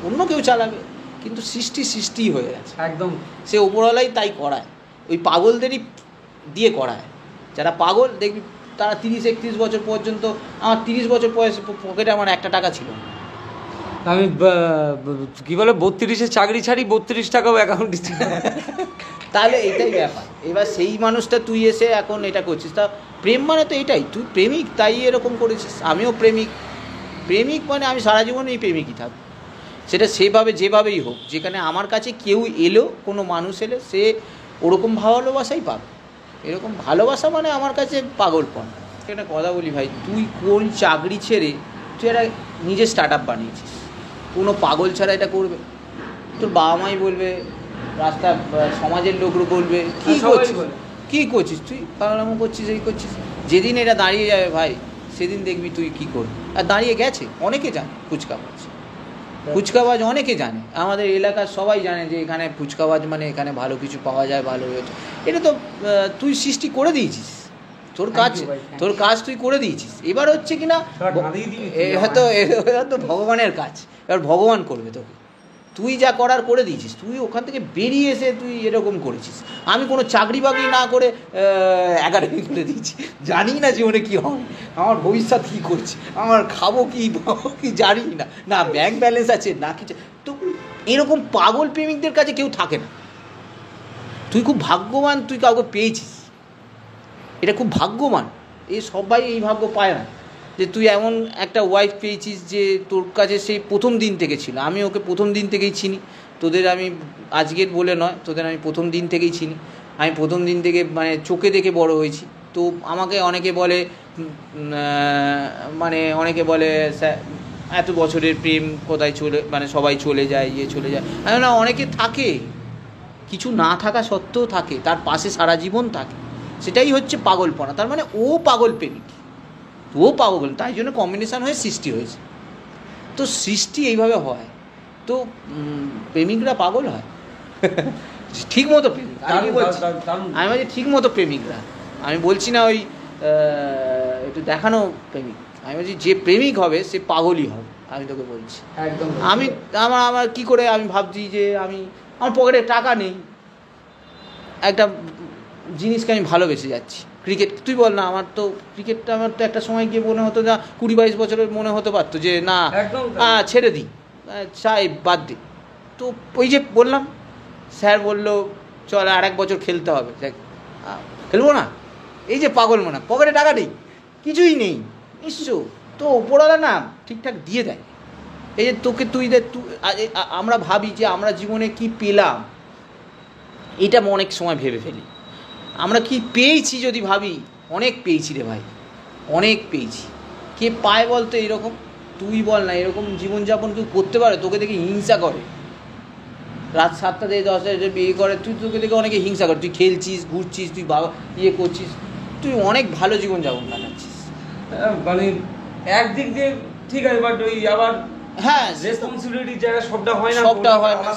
অন্য কেউ চালাবে, কিন্তু সৃষ্টিই হয়ে গেছে একদম। সে ওপরওয়ালাই তাই করায়, ওই পাগলদেরই দিয়ে করায়। যারা পাগল দেখবি তারা 30-31 বছর পর্যন্ত, আমার 30 বছর বয়সে পকেটে আমার 1 টাকা ছিল না। আমি কি বলে 32-এ চাকরি ছাড়ি, 32 টাকাও অ্যাকাউন্ট দিচ্ছি। তাহলে এটাই ব্যাপার। এবার সেই মানুষটা তুই এসে এখন এটা করছিস, তা প্রেম মানে তো এটাই, তুই প্রেমিক তাই এরকম করেছিস। আমিও প্রেমিক মানে আমি সারা জীবন এই প্রেমিকই থাকবো, সেটা সেভাবে যেভাবেই হোক। যেখানে আমার কাছে কেউ এলো, কোনো মানুষ এলে, সে ওরকম ভালোবাসাই পাবে। এরকম ভালোবাসা মানে আমার কাছে পাগলপন। একটা কথা বলি ভাই, তুই কোন চাকরি ছেড়ে তুই একটা নিজের স্টার্ট আপ বানিয়েছিস, কোনো পাগল ছাড়া এটা করবে? তোর বাবা মাই বলবে, রাস্তা সমাজের লোকরা বলবে, কী করছিস তুই, পাগলামো করছিস, এই করছিস। যেদিন এটা দাঁড়িয়ে যাবে ভাই, সেদিন দেখবি তুই কী করবি। আর দাঁড়িয়ে গেছে, অনেকে জানে ফুচকাবাজ অনেকে জানে, আমাদের এলাকার সবাই জানে যে এখানে ফুচকাবাজ মানে এখানে ভালো কিছু পাওয়া যায়, ভালো হয়েছে। এটা তো তুই সৃষ্টি করে দিয়েছিস, তোর কাজ তুই করে দিয়েছিস। এবার হচ্ছে কি না, হয়তো ভগবানের কাজ, এবার ভগবান করবে তোকে। তুই যা করার করে দিয়েছিস, তুই ওখান থেকে বেরিয়ে এসে তুই এরকম করেছিস। আমি কোনো চাকরি বাকরি না করে একাডেমি করে দিয়েছি, জানি না জীবনে কী হবে, আমার ভবিষ্যৎ কী করছে, আমার খাবো কি জানি না, না ব্যাংক ব্যালেন্স আছে না কিছু। তো এরকম পাগল প্রেমিকদের কাছে কেউ থাকে না। তুই খুব ভাগ্যবান, তুই কাউকে পেয়েছিস, এটা খুব ভাগ্যবান। সবাই এই ভাগ্য পায় না যে তুই এমন একটা ওয়াইফ পেয়েছিস যে তোর কাছে সেই প্রথম দিন থেকে ছিল। আমি ওকে প্রথম দিন থেকেই চিনি, তোদের আমি আজকের বলে নয়, তোদের আমি প্রথম দিন থেকেই চিনি। আমি প্রথম দিন থেকে মানে চোখে দেখে বড় হয়েছি। তো আমাকে অনেকে বলে, অনেকে বলে এত বছরের প্রেম কোথায় মানে সবাই চলে যায়, চলে যায়। আমি না, অনেকে থাকে, কিছু না থাকা সত্ত্বেও থাকে, তার পাশে সারা জীবন থাকে, সেটাই হচ্ছে পাগলপনা। তার মানে ও পাগল প্রেমিক, ও পাগল, তাই জন্য কম্বিনেশান হয়ে সৃষ্টি হয়েছে। তো সৃষ্টি এইভাবে হয়, তো প্রেমিকরা পাগল হয় ঠিক মতো প্রেমিক। আমি বলছি ঠিক মতো প্রেমিকরা, আমি বলছি না ওই একটু দেখানো প্রেমিক। আমি বলছি যে প্রেমিক হবে সে পাগলই হবে, আমি তোকে বলছি একদম। আমার কী করে আমি ভাবছি যে আমার পকেটে টাকা নেই, একটা জিনিসকে আমি ভালোবেসে যাচ্ছি, ক্রিকেট। তুই বল না, আমার তো ক্রিকেটটা আমার তো একটা সময় গিয়ে মনে হতো, না 20-22 বছরের মনে হতে পারতো যে না ছেড়ে দিই, চাই বাদ দিই। তো ওই যে বললাম, স্যার বললো চল আর 1 বছর খেলতে হবে, দেখ খেলবো না। এই যে পাগল মনে, পকেটে টাকা নেই, কিছুই নেই, নিশ্চয় তো ওপরওয়ালা না ঠিকঠাক দিয়ে দেয়। এই যে তোকে আমরা ভাবি যে আমরা জীবনে কি পেলাম, এটা অনেক সময় ভেবে ফেলি। আমরা কি পেয়েছি যদি ভাবি, অনেক পেয়েছি রে ভাই, অনেক পেয়েছি। কে পায় বলতো এরকম? তুই বল না, এরকম জীবনযাপন কেউ করতে পারে? তোকে দেখে হিংসা করে, রাত 7টা থেকে 10টা বিয়ে করে, তোকে দেখে অনেকে হিংসা করে। তুই খেলছিস, ঘুরছিস, তুই করছিস, তুই অনেক ভালো জীবনযাপন কাটাচ্ছিস। মানে একদিক দিয়ে ঠিক আছে, বাট ওই আবার হ্যাঁ রেসপন্সিবিলিটির জায়গা সবটা হয় না,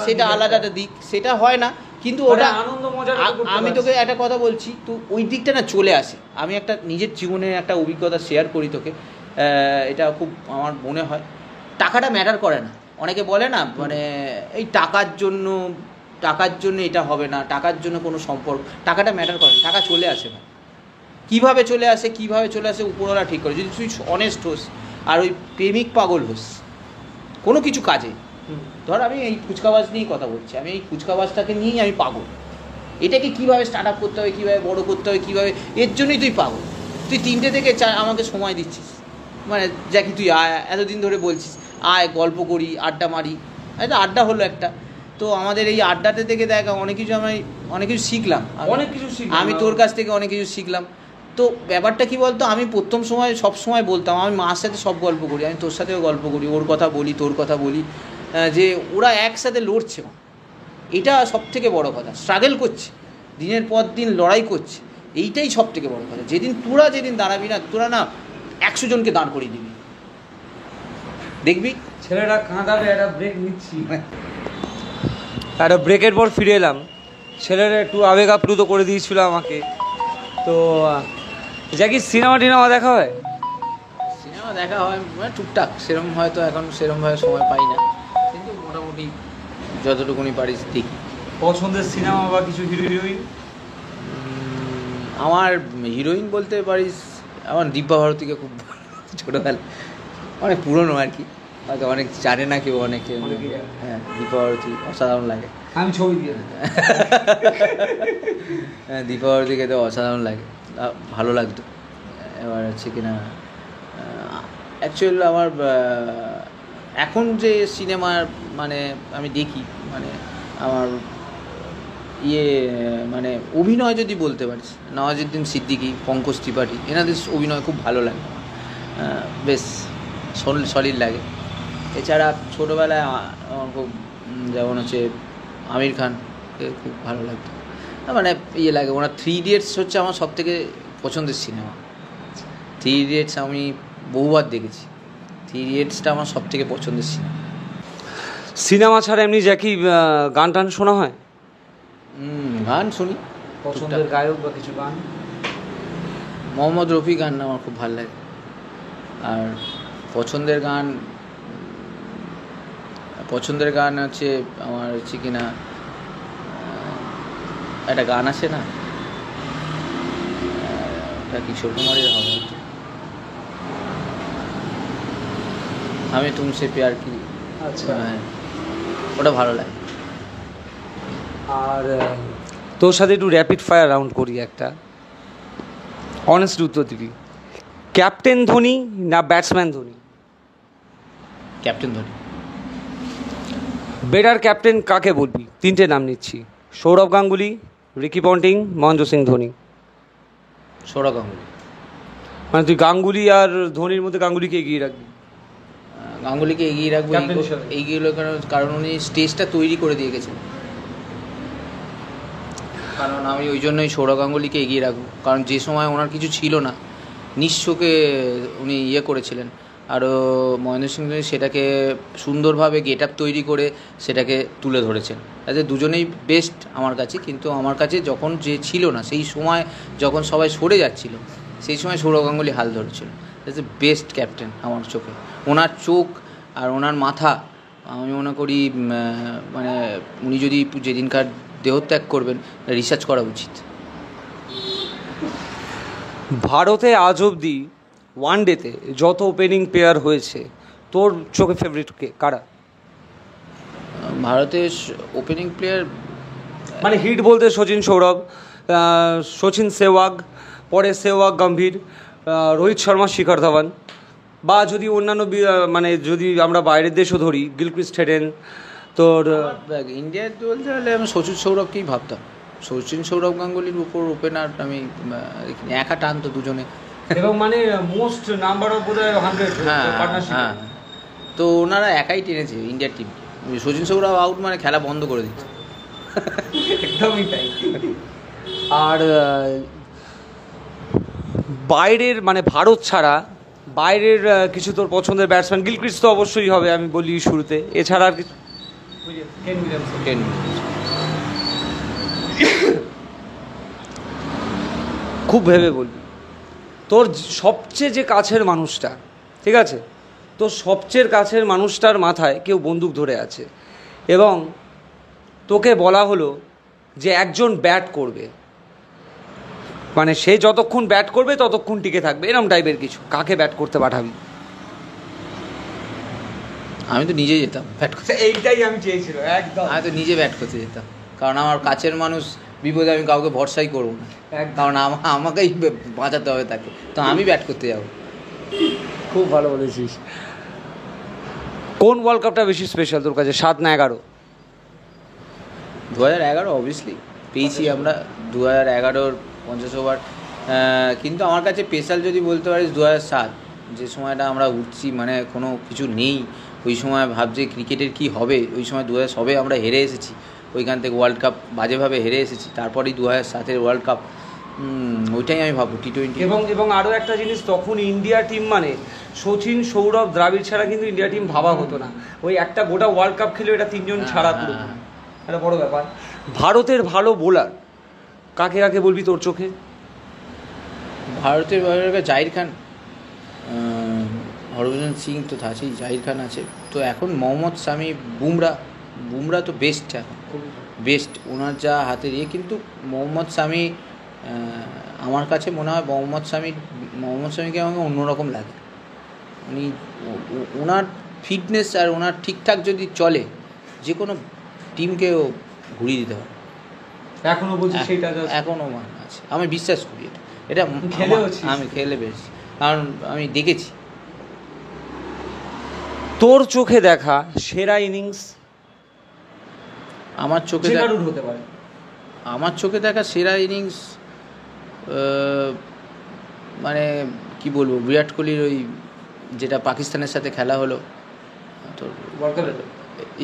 সেটা আলাদা একটা দিক, সেটা হয় না। কিন্তু ওটা আনন্দ মজা। আমি তোকে একটা কথা বলছি, তো ওই দিকটা না চলে আসে। আমি একটা নিজের জীবনের একটা অভিজ্ঞতা শেয়ার করি তোকে, এটা খুব আমার মনে হয়। টাকাটা ম্যাটার করে না। অনেকে বলে না, মানে এই টাকার জন্য এটা হবে না, টাকার জন্য কোনো সম্পর্ক, টাকাটা ম্যাটার করে না, টাকা চলে আসে না। কীভাবে চলে আসে উপরওয়ালা ঠিক করে। যদি তুই অনেস্ট হোস আর ওই প্রেমিক পাগল হোস কোনো কিছু কাজে, ধর আমি এই কুচকাওয়াজ নিয়েই কথা বলছি, আমি এই কুচকাওয়াজটাকে নিয়েই আমি পাগল। এটাকে কীভাবে স্টার্ট আপ করতে হবে, কীভাবে বড়ো করতে হবে, কীভাবে, এর জন্যই তুই পাগল। তুই 3টে থেকে আমাকে সময় দিচ্ছিস, মানে জ্যাকি তুই আয়, এতদিন ধরে বলছিস আয়, গল্প করি, আড্ডা মারি। এটা আড্ডা হলো একটা। তো আমাদের এই আড্ডাতে থেকে দেখ অনেক কিছু শিখলাম, আমি তোর কাছ থেকে অনেক কিছু শিখলাম। তো ব্যাপারটা কী বলতো, আমি প্রথম সময় সব সময় বলতাম আমি মার সাথে সব গল্প করি, আমি তোর সাথেও গল্প করি, ওর কথা বলি, তোর কথা বলি, যে ওরা একসাথে লড়ছে, এটা সব থেকে বড়ো কথা। স্ট্রাগল করছে, দিনের পর দিন লড়াই করছে, এইটাই সব থেকে বড়ো কথা। যেদিন দাঁড়াবি না, তোরা না 100 জনকে দাঁড় করিয়ে দিবি, দেখবি ছেলেরা কাঁদাবে। একটা ব্রেক নিচ্ছি, একটা ব্রেকের পর ফিরে এলাম। ছেলেরা একটু আবেগ আপ্লুত করে দিয়েছিল আমাকে। তো জ্যাকি সিনেমা টিনেমা দেখা হয়? সিনেমা দেখা হয় মানে টুকটাক, সেরকম হয়তো এখন সেরকমভাবে সময় পাই না, কিন্তু মোটামুটি যতটুকুনি পারিস দেখি। পছন্দের সিনেমা বা কিছু হিরো হিরোইন? আমার হিরোইন বলতে পারিস আমার দিব্যা ভারতীকে খুব ছোটোবেলা, অনেক পুরনো আর কি, হয়তো অনেক জানে না কেউ, অনেকে। হ্যাঁ, দিব্যা ভারতী অসাধারণ লাগে। আমি ছবি দিয়ে হ্যাঁ, দিব্যা ভারতীকে তো অসাধারণ লাগে, ভালো লাগতো। এবার হচ্ছে কিনা অ্যাকচুয়াল আমার এখন যে সিনেমার মানে আমি দেখি, মানে আমার মানে অভিনয় যদি বলতে পারিস, নওয়াজুদ্দিন সিদ্দিকী, পঙ্কজ ত্রিপাঠী, এনাদের অভিনয় খুব ভালো লাগে, বেশ সলিড লাগে। এছাড়া ছোটোবেলায় আমার খুব, যেমন হচ্ছে আমির খানকে খুব ভালো লাগতো, মানে লাগে ওনার 3 ইডিয়টস হচ্ছে আমার সবথেকে পছন্দের সিনেমা। 3 ইডিয়টস আমি বহুবার দেখেছি, 3 ইডিয়টসটা আমার সবথেকে পছন্দের সিনেমা। সিনেমা ছাড়া এমনি জ্যাকি গান টান শোনা হয়? গান শুনি। পছন্দের গায়ক বা কিছু গান? মোহাম্মদ রফি গান আমার খুব ভালো লাগে। আর পছন্দের গান হচ্ছে আমার হচ্ছে কিনা একটা গান আছে না, ওটা কিশোর কুমারের হবে, আমি তুমসে প্যার কি। আচ্ছা, হ্যাঁ, ওটা ভালো লাগে। আর তোর সাথে একটু র্যাপিড ফায়ার রাউন্ড করি একটা, অনেস্ট উত্তর দিবি। ক্যাপ্টেন ধোনি না batsman Dhoni? Captain Dhoni. Better captain কাকে বলবি? 3টে নাম নিচ্ছি, সৌরভ গাঙ্গুলি, রিকি পন্টিং, মহেন্দ্র সিং ধোনি। সৌরভ গাঙ্গুলি। মানে তুই গাঙ্গুলি আর ধোনির মধ্যে গাঙ্গুলিকে এগিয়ে রাখবি? গাঙ্গুলিকে এগিয়ে রাখবো, এইগুলো কারণ উনি স্টেজটা তৈরি করে দিয়ে গেছেন, কারণ আমি ওই জন্যই সৌরভ গাঙ্গুলিকে এগিয়ে রাখবো। কারণ যে সময় ওনার কিছু ছিল না, নিঃস্বকে উনি করেছিলেন, আরও মহেন্দ্র সিং ধোনি সেটাকে সুন্দরভাবে গেট আপ তৈরি করে সেটাকে তুলে ধরেছেন। তাদের দুজনেই বেস্ট আমার কাছে, কিন্তু আমার কাছে যখন যে ছিল না, সেই সময় যখন সবাই সরে যাচ্ছিল, সেই সময় সৌরভ গাঙ্গুলি হাল ধরেছিল। দ্যাটস দ্য বেস্ট ক্যাপ্টেন আমার চোখে। ওনার চোখ আর ওনার মাথা, আমি মনে করি মানে উনি যদি যেদিনকার দেহত্যাগ করবেন, রিসার্চ করা উচিত। ভারতে আজ অবধি ওয়ানডেতে যত ওপেনিং প্লেয়ার হয়েছে, তোর চোখে ফেভারিট কে, কারা? ভারতের ওপেনিং প্লেয়ার মানে হিট বলতে সচিন সৌরভ, সচিন সেহওয়াগ, পরে সেহওয়াগ গম্ভীর, রোহিত শর্মা, শিখর ধাওয়ান, বা যদি অন্যান্য মানে যদি আমরা বাইরের দেশও ধরি, গিলক্রিস্ট হেডেন। তোর ইন্ডিয়ার বলতে হলে আমি সচিন সৌরভকেই ভাবতাম। সচিন সৌরভ গাঙ্গুলির উপর ওপেনার আমি একা টান তো দুজনে, এবং মানে মোস্ট নাম্বার অফ বোধহয় 100। হ্যাঁ, তো ওনারা একাই টেনেছে ইন্ডিয়ার টিম। সচিন সৌরভ আউট মানে খেলা বন্ধ করে দিচ্ছে, একদমই তাই। আর বাইরের মানে ভারত ছাড়া বাইরের কিছু তোর পছন্দের ব্যাটসম্যান? গিলক্রিস্ট তো অবশ্যই হবে, আমি বলি শুরুতে। এছাড়া আর কিছু? খুব ভেবে বলবি। তোর সবচেয়ে যে কাছের মানুষটা, ঠিক আছে, তোর সবচেয়ে কাছের মানুষটার মাথায় কেউ বন্দুক ধরে আছে এবং তোকে বলা হলো যে একজন ব্যাট করবে, মানে সে যতক্ষণ ব্যাট করবে ততক্ষণ টিকে থাকবে, এরকম টাইপের কিছু, কাকে ব্যাট করতে পাঠাবি? আমি তো নিজে যেতাম ব্যাট করতে, এইটাই আমি চেয়েছিলাম একদম। আমি তো নিজে ব্যাট করতে যেতাম, কারণ আমার কাছের মানুষ বিপদে আমি কাউকে ভরসাই করবো না, একদম। কারণ আমাকেই বাঁচাতে হবে তাকে, তো আমি ব্যাট করতে যাবো। খুব ভালো বলেছিস। কোন ওয়ার্ল্ড কাপটা বেশি স্পেশাল তোর কাছে, 7 না 11? 2011 অবভিয়াসলি পেয়েছি আমরা, 2011 50 ওভার। কিন্তু আমার কাছে স্পেশাল যদি বলতে পারিস 2007, যে সময়টা আমরা উঠছি, মানে কোনো কিছু নেই, ওই সময় ভাবছি ক্রিকেটের কি হবে, ওই সময় 2000 সবে আমরা হেরে এসেছি, ওইখান থেকে ওয়ার্ল্ড কাপ বাজেভাবে হেরে এসেছি, তারপরেই 2007-এর ওয়ার্ল্ড কাপ, ওইটাই আমি ভাববো T20। এবং আরও একটা জিনিস, তখন ইন্ডিয়া টিম মানে সচিন, সৌরভ, দ্রাবিড় ছাড়া কিন্তু ইন্ডিয়া টিম ভাবা হতো না। ওই একটা গোটা ওয়ার্ল্ড কাপ খেলে এটা 3 জন ছাড়া পুরো একটা বড় ব্যাপার। ভারতের ভালো বোলার কাকে কাকে বলবি তোর চোখে? ভারতের বাইরে জাহির খান, হরভজন সিং তো আছেই, জাহির খান আছে, তো এখন মোহাম্মদ শামি, বুমরা তো বেস্ট, এখন বেস্ট ওনার যা হাতের ইয়ে। কিন্তু মোহাম্মদ শামি, আমার কাছে মনে হয় মোহাম্মদ শামিকে আমাকে অন্যরকম লাগে। উনি ওনার ফিটনেস আর ওনার ঠিকঠাক যদি চলে, যে কোনো টিমকেও ঘুরিয়ে দিতে পারে। এখনো বলছি সেটা এখনও মান আছে, আমি বিশ্বাস করি এটা আমি খেলে পেয়েছি, কারণ আমি দেখেছি। তোর চোখে দেখা সেরা ইনিংস? আমার চোখে হতে পারে। আমার চোখে দেখা সেরা ইনিংস, মানে কি বলবো, বিরাট কোহলির ওই যেটা পাকিস্তানের সাথে খেলা হলো, তো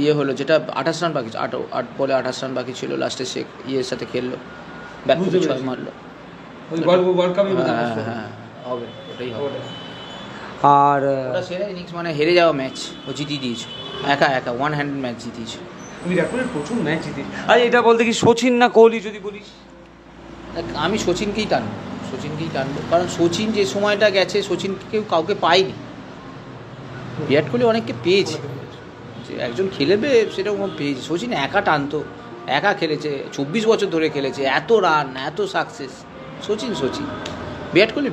ইয়ে হলো, যেটা 28 রান বাকি, 8 বলে 28 রান বাকি ছিল, লাস্টে সে ইয়ের সাথে খেললো, ব্যাট করে 6 মারলো। হ্যাঁ হবে, ওটাই হবে। আর ওটা সেরা ইনিংস, মানে হেরে যাওয়া ম্যাচ ও জিতিয়ে দিয়েছে, একা one handed match জিতিয়েছে। Virat Kohli প্রচুর ম্যাচ জিতিস। আর এটা বলতে কি সচিন না কোহলি যদি বলিস? আমি সচিনকেই টানবো, কারণ সচিন যে সময়টা গেছে, সচিন কাউকে পায়নি। বিরাট কোহলি অনেককে পেয়েছে, যে একজন খেলেবে সেরকম পেয়েছে, সচিন একা টানতো, একা খেলেছে, 24 বছর ধরে খেলেছে, এত রান, এত সাকসেস। সচিন বিরাট কোহলি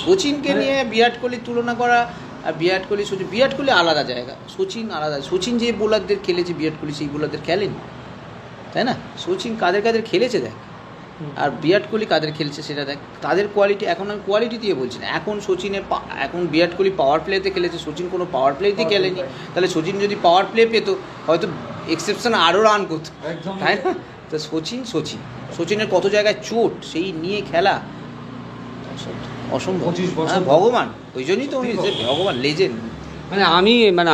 সচিনকে নিয়ে বিরাট কোহলির তুলনা করা, আর বিরাট কোহলি আলাদা জায়গা, সচিন আলাদা। সচিন যে বোলারদের খেলেছে বিরাট কোহলি সেই বোলারদের খেলেনি, তাই না? সচিন কাদের খেলেছে দেখ, আর বিরাট কোহলি কাদের খেলছে সেটা দেখ, তাদের কোয়ালিটি। এখন আমি কোয়ালিটি দিয়ে বলছি না, এখন বিরাট কোহলি পাওয়ার প্লেতে খেলেছে, সচিন কোনো পাওয়ার প্লেতে খেলেনি। তাহলে সচিন যদি পাওয়ার প্লে পেতো, হয়তো এক্সেপশন আরও রান করতো, তাই না? তো সচিনের কত জায়গায় চোট, সেই নিয়ে খেলা অসম্ভব, ভগবান। ওই জন্যই তো উনি ভগবান, লেজেন্ড।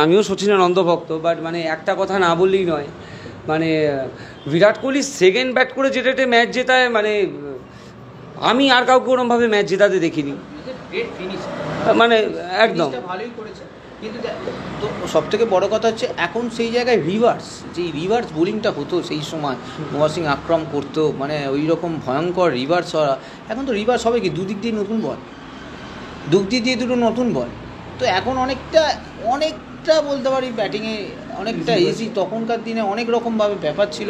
আমিও সচিনের অন্ধভক্ত, বাট একটা কথা না বললেই নয়, বিরাট কোহলি সেকেন্ড ব্যাট করে যেটা ম্যাচ জেতায়, আমি আর কাউকে ওরমভাবে ম্যাচ জেতাতে দেখিনি, একদম ভালোই করেছে। কিন্তু তো সব থেকে বড় কথা হচ্ছে, এখন সেই জায়গায় রিভার্স বোলিংটা হতো সেই সময়, নওয়াজ সিং আক্রমণ করতো, ওই রকম ভয়ঙ্কর রিভার্স হওয়া। এখন তো রিভার্স হবে কি, দুদিক দিয়ে নতুন বল, তো এখন অনেকটা বলতে পারি ব্যাটিংয়ে অনেকটা ইজি। তখনকার দিনে অনেক রকমভাবে ব্যাপার ছিল,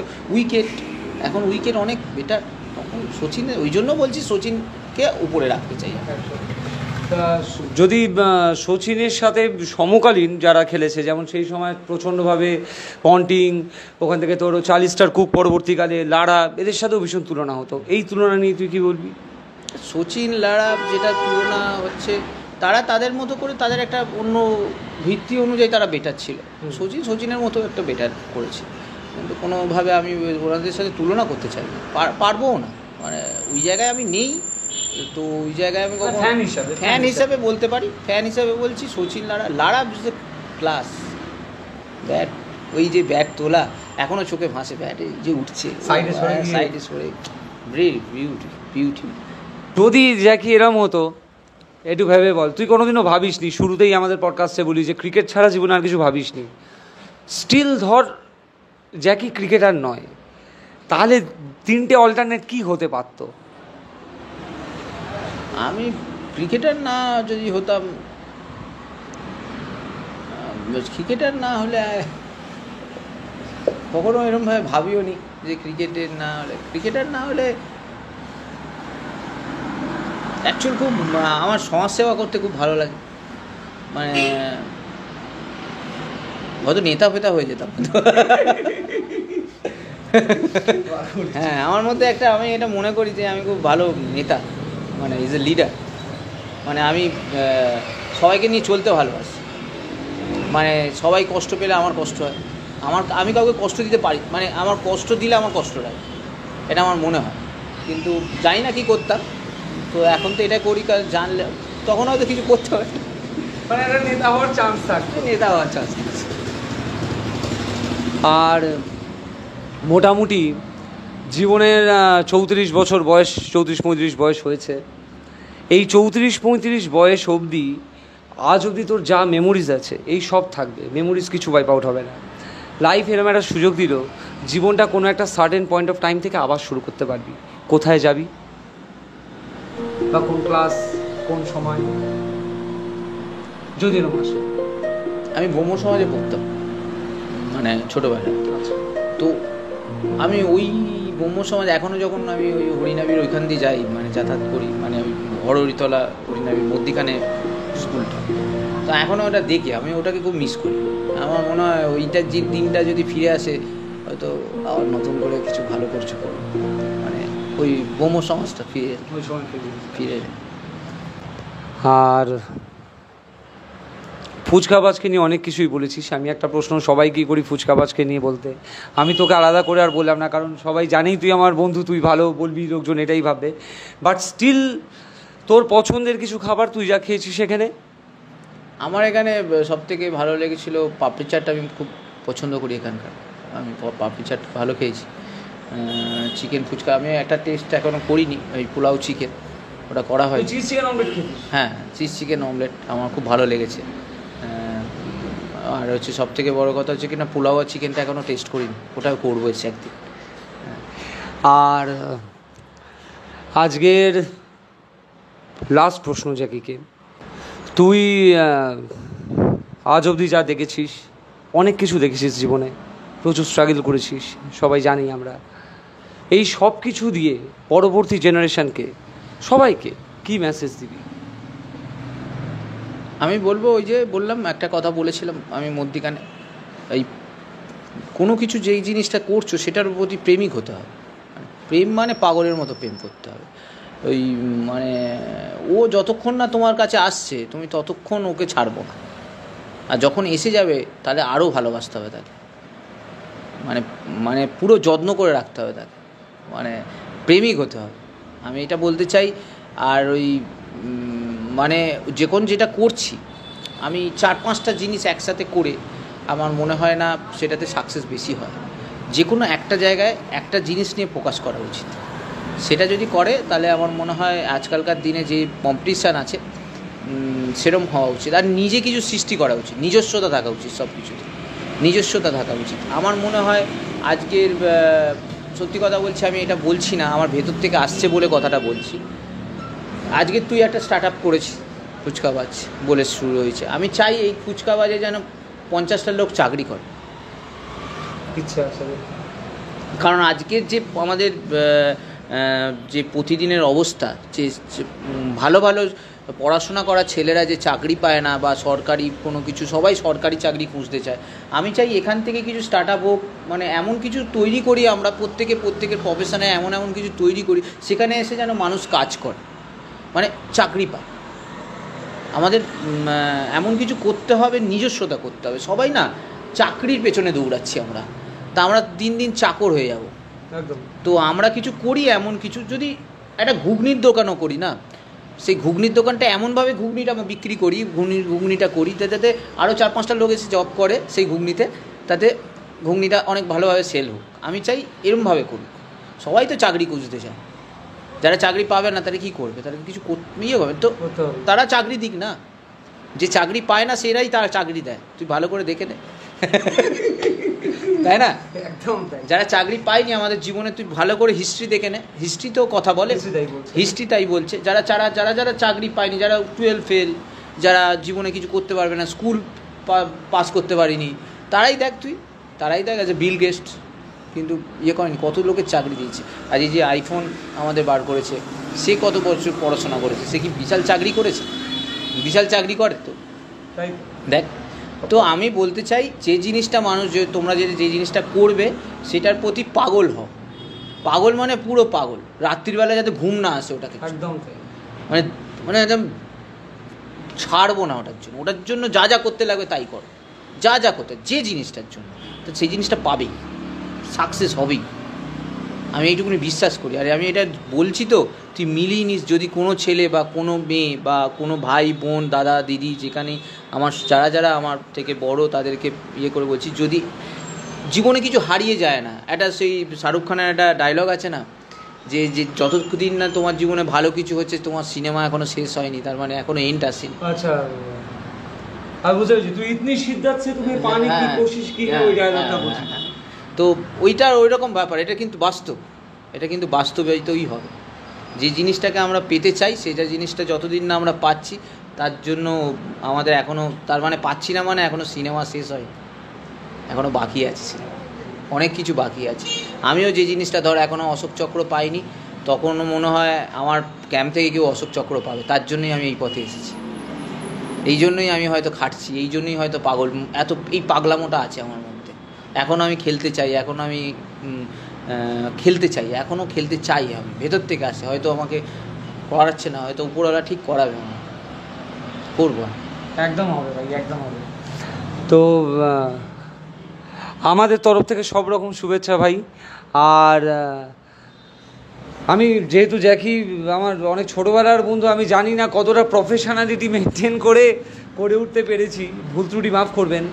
এখন উইকেট অনেক বেটার। তখন সচিনের, ওই জন্য বলছি সচিনকে উপরে রাখতে চাই। যদি সচিনের সাথে সমকালীন যারা খেলেছে, যেমন সেই সময় প্রচণ্ডভাবে পন্টিং, ওখান থেকে তোর চার্লি কুক, পরবর্তীকালে লারা, এদের সাথেও ভীষণ তুলনা হতো। এই তুলনা নিয়ে তুই কী বলবি? সচিন লারা যেটা তুলনা হচ্ছে, তারা তাদের মতো করে, তাদের একটা অন্য ভিত্তি অনুযায়ী তারা বেটার ছিল। সচিনের মতো একটা বেটার করেছে, কিন্তু কোনোভাবে আমি ওনাদের সাথে তুলনা করতে চাই না, পারবও না। ওই জায়গায় আমি নেই, তো ওই জায়গায় আমি ফ্যান হিসাবে বলতে পারি, ফ্যান হিসাবে বলছি সচিন লারা ক্লাস ব্যাট, ওই যে ব্যাট তোলা এখনও চোখে ভাসে, ব্যাটে যে উঠছে সাইডে সরে, বিউটি। যদি জ্যাকি এরম হতো, একটু ভেবে বল, তুই কোনোদিনও ভাবিসনি, শুরুতেই আমাদের পডকাস্টে বলি যে ক্রিকেট ছাড়া জীবনে আর কিছু ভাবিসনি, স্টিল ধর জ্যাকি ক্রিকেটার নয়, তাহলে 3টে অল্টারনেট কি হতে পারতো? আমি ক্রিকেটার না যদি হতাম, ক্রিকেটার না হলে কখনো এরকমভাবে ভাবিও নি যে ক্রিকেটার না হলে অ্যাকচুয়াল খুব আমার সমাজসেবা করতে খুব ভালো লাগে। হয়তো নেতা ফেতা হয়ে যেতাম। হ্যাঁ, আমার মধ্যে একটা, আমি এটা মনে করি যে আমি খুব ভালো নেতা, মানে ইজ এ লিডার। মানে আমি সবাইকে নিয়ে চলতে ভালোবাসি, মানে সবাই কষ্ট পেলে আমার কষ্ট হয়, আমি কাউকে কষ্ট দিতে পারি, মানে আমার কষ্ট দিলে আমার কষ্ট লাগে, এটা আমার মনে হয়। কিন্তু জানি না কী করতাম, তো এখন তো এটা করি, কারণ জানলে তখন হয়তো কিছু করতে হবে, মানে একটা নেতা হওয়ার চান্স থাকবে। নেতা হওয়ার চান্স। আর মোটামুটি জীবনের 34 বছর বয়স, 34-35 বয়স হয়েছে। এই 34-35 বয়স অবধি আজ অবধি তোর যা মেমোরিজ আছে এই সব থাকবে, মেমোরিজ কিছু ওয়াইপ আউট হবে না। লাইফ এরম একটা সুযোগ দিল, জীবনটা কোনো একটা সার্টেন পয়েন্ট অফ টাইম থেকে আবার শুরু করতে পারবি। কোথায় যাবি বা কোন ক্লাস, কোন সময়, যদি এরকম আসে। আমি ব্রহ্ম সমাজে পড়তাম, মানে ছোটোবেলায়। তো আমি ওই ব্রহ্ম সমাজ এখনও যখন আমি ওই হরিনাবির ওইখান দিয়ে যাই, মানে যাতায়াত করি, মানে ওই হরহরিতলা হরিনাবির মধ্যিখানে স্কুলটা, তো এখনও ওটা দেখি, আমি ওটাকে খুব মিস করি। আমার মনে হয় ওইটার যে দিনটা যদি ফিরে আসে, হয়তো আবার নতুন করে কিছু ভালো করছে করবো, মানে ওই ব্রহ্ম সমাজটা ফিরে। আর ফুচকাবাজকে নিয়ে অনেক কিছুই বলেছিস। আমি একটা প্রশ্ন সবাইকেই করি ফুচকাবাজকে নিয়ে বলতে, আমি তোকে আলাদা করে আর বললাম না, কারণ সবাই জানেই তুই আমার বন্ধু, তুই ভালো বলবি, লোকজন এটাই ভাববে। বাট স্টিল তোর পছন্দের কিছু খাবার তুই যা খেয়েছিস সেখানে। আমার এখানে সবথেকে ভালো লেগেছিলো পাপড়ি চাটটা, আমি খুব পছন্দ করি এখানকার, আমি পাপড়ি চাট ভালো খেয়েছি। চিকেন ফুচকা আমি একটা টেস্ট এখনও করিনি, ওই পোলাও চিকেন ওটা করা হয়। চিজ চিকেন অমলেট খেয়েছিস? হ্যাঁ, চিজ চিকেন অমলেট আমার খুব ভালো লেগেছে। আর হচ্ছে সবথেকে বড় কথা হচ্ছে কিনা পোলাও আর চিকেনটা এখনও টেস্ট করিনি, ওটাও করবো এসে একদিন। আর আজকের লাস্ট প্রশ্ন জ্যাকিকে, তুই আজ অবধি যা দেখেছিস, অনেক কিছু দেখেছিস জীবনে, প্রচুর স্ট্রাগল করেছিস, সবাই জানি আমরা। এই সব কিছু দিয়ে পরবর্তী জেনারেশনকে, সবাইকে কী মেসেজ দিবি? আমি বলবো, ওই যে বললাম একটা কথা বলেছিলাম আমি মধ্যিখানে, এই কোনো কিছু যেই জিনিসটা করছো সেটার প্রতি প্রেমিক হতে হবে। প্রেম মানে পাগলের মতো প্রেম করতে হবে। ওই মানে ও যতক্ষণ না তোমার কাছে আসছে তুমি ততক্ষণ ওকে ছাড়বো না, আর যখন এসে যাবে তাহলে আরও ভালোবাসতে হবে তাকে, মানে মানে পুরো যত্ন করে রাখতে হবে তাকে, মানে প্রেমিক হতে হবে, আমি এটা বলতে চাই। আর ওই মানে যেটা করছি আমি 4-5টা জিনিস একসাথে করে আমার মনে হয় না সেটাতে সাকসেস বেশি হয়। যে কোনো একটা জায়গায় একটা জিনিস নিয়ে ফোকাস করা উচিত, সেটা যদি করে তাহলে আমার মনে হয় আজকালকার দিনে যে কম্পিটিশান আছে সেরকম হওয়া উচিত। আর নিজে কিছু সৃষ্টি করা উচিত, নিজস্বতা থাকা উচিত, সব কিছুতে নিজস্বতা থাকা উচিত। আমার মনে হয় আজকের, সত্যি কথা বলছি, আমি এটা বলছি না, আমার ভেতর থেকে আসছে বলে কথাটা বলছি। আজকে তুই একটা স্টার্ট আপ করেছিস, ফুচকাবাজ বলে শুরু হয়েছে, আমি চাই এই ফুচকাবাজে যেন 50টা লোক চাকরি করে। ইচ্ছা আছে, কারণ আজকের যে আমাদের যে প্রতিদিনের অবস্থা, যে ভালো ভালো পড়াশোনা করা ছেলেরা যে চাকরি পায় না, বা সরকারি কোনো কিছু, সবাই সরকারি চাকরি খুঁজতে চায়। আমি চাই এখান থেকে কিছু স্টার্ট আপ হোক, মানে এমন কিছু তৈরি করি আমরা, প্রত্যেকের প্রফেশনে এমন কিছু তৈরি করি সেখানে এসে যেন মানুষ কাজ করে, মানে চাকরি পায়। আমাদের এমন কিছু করতে হবে, নিজস্বতা করতে হবে। সবাই না চাকরির পেছনে দৌড়াচ্ছি আমরা, তা আমরা দিন দিন চাকর হয়ে যাব। একদম। তো আমরা কিছু করি, এমন কিছু, যদি একটা ঘুগনির দোকানও করি না, সেই ঘুগনির দোকানটা এমনভাবে ঘুগনিটা বিক্রি করি, ঘুগনিটা করি যাতে আরও 4-5টা লোক এসে জব করে সেই ঘুগনিতে, তাতে ঘুগনিটা অনেক ভালোভাবে সেল হোক। আমি চাই এরমভাবে করুক। সবাই তো চাকরি খুঁজতে চায়, যারা চাকরি পাবে না তারা কী করবে, তারা কিছু ইয়ে হবে তো, তারা চাকরি দিক না। যে চাকরি পায় না সেরাই তার চাকরি দেয়, তুই ভালো করে দেখে নে, তাই না? একদম। যারা চাকরি পায়নি আমাদের জীবনে, তুই ভালো করে হিস্ট্রি দেখে নে, হিস্ট্রি তো কথা বলে, হিস্ট্রি তাই বলছে। যারা চাকরি পায়নি, যারা 12 ফেল, যারা জীবনে কিছু করতে পারবে না, স্কুল পাস করতে পারিনি, তারাই দেখ অ্যাজ এ বিল গেটস কিন্তু ইয়ে করেনি, কত লোকের চাকরি দিয়েছে। আজ এই যে আইফোন আমাদের বার করেছে, সে কত বছর পড়াশোনা করেছে, সে কি বিশাল চাকরি করেছে? বিশাল চাকরি করে তো, দেখ। তো আমি বলতে চাই যে জিনিসটা মানুষ তোমরা যে জিনিসটা করবে সেটার প্রতি পাগল হও। পাগল মানে পুরো পাগল, রাত্রিবেলা যাতে ঘুম না আসে ওটাকে, একদম মানে মানে একদম ছাড়বো না ওটার জন্য যা যা করতে লাগবে তাই করো, যা যা করতে, যে জিনিসটার জন্য, তো সেই জিনিসটা পাবেই, সাকসেস হবেই। আমি এইটুকুনি বিশ্বাস করি। আর আমি এটা বলছি তো, তুই মিলিয়ে নিস, যদি কোনো ছেলে বা কোনো মেয়ে বা কোনো ভাই বোন দাদা দিদি যেখানে আমার যারা আমার থেকে বড় তাদেরকে ইয়ে করে বলছি, যদি জীবনে কিছু হারিয়ে যায় না, একটা সেই শাহরুখ খানের একটা ডায়লগ আছে না, যে যতদিন না তোমার জীবনে ভালো কিছু হচ্ছে, তোমার সিনেমা এখনো শেষ হয়নি, তার মানে এখনো এন্ড আসেনি। আচ্ছা, আর বুঝতে পেরেছি, তুই ইতনি শিদ্দত সে তুমি পানি কি কোশিশ কি है, ওই ডায়লগটা বলছিস। তো ওইটার ওই রকম ব্যাপার, এটা কিন্তু বাস্তব, এটা কিন্তু বাস্তবায়িতই হবে। যে জিনিসটাকে আমরা পেতে চাই, সেটা জিনিসটা যতদিন না আমরা পাচ্ছি, তার জন্য আমাদের এখনও, তার মানে পাচ্ছি না মানে এখনও সিনেমা শেষ হয়, এখনও বাকি আছে সিনেমা, অনেক কিছু বাকি আছে। আমিও যে জিনিসটা ধর এখনও অশোক চক্র পাইনি, তখনও মনে হয় আমার ক্যাম্প থেকে কেউ অশোক চক্র পাবে, তার জন্যই আমি এই পথে এসেছি, এই জন্যই আমি হয়তো খাটছি, এই জন্যই হয়তো পাগল, এত এই পাগলামোটা আছে আমার মধ্যে। এখনও আমি খেলতে চাই, এখন আমি খেলতে চাই, এখনও খেলতে চাই, আমি ভেতর থেকে আসে, হয়তো আমাকে করাচ্ছে না, হয়তো উপরওয়ালা ঠিক করাবে, আমার করবো, একদম হবে ভাই, একদম হবে। তো আমাদের তরফ থেকে সব রকম শুভেচ্ছা ভাই। আর আমি যেহেতু জ্যাকি আমার অনেক ছোটোবেলার বন্ধু, আমি জানি না কতটা প্রফেশনালিটি মেনটেন করে উঠতে পেরেছি, ভুল ত্রুটি মাফ করবেন।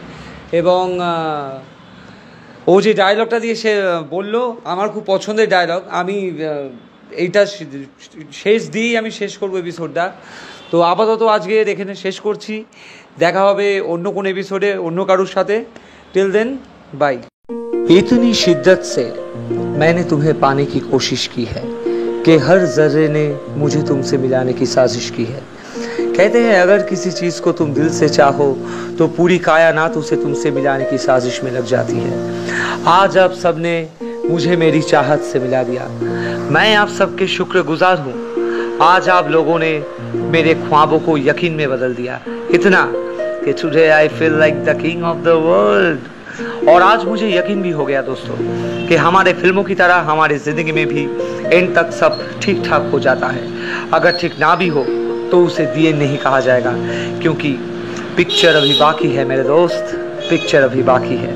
এবং ও যে ডায়লগটা দিয়ে সে বললো, আমার খুব পছন্দের ডায়লগ। আমি এইটা শেষ দিয়েই আমি শেষ করবো এপিসোডটা। তো আপাতত আজকে এখানে শেষ করছি, দেখা হবে অন্য কোন এপিসোডে অন্য কারোর সাথে। Till then, bye. इतनी शिद्दत से मैंने तुम्हें पाने की कोशिश की है कि हर जर्रे ने मुझे तुमसे मिलाने की साजिश की है। कहते हैं अगर किसी चीज़ को तुम दिल से चाहो तो पूरी कायनात उसे तुमसे मिलाने की साजिश में लग जाती है। आज आप सब ने मुझे मेरी चाहत से मिला दिया, मैं आप सबके शुक्रगुजार हूँ। आज आप लोगों ने मेरे ख्वाबों को यकीन में बदल दिया, इतना कि today I feel like the king of the world. और आज मुझे यकीन भी हो गया दोस्तों कि हमारे फिल्मों की तरह हमारी ज़िंदगी में भी एंड तक सब ठीक ठाक हो जाता है। अगर ठीक ना भी हो तो उसे दिए नहीं कहा जाएगा, क्योंकि पिक्चर अभी बाकी है मेरे दोस्त, पिक्चर अभी बाकी है।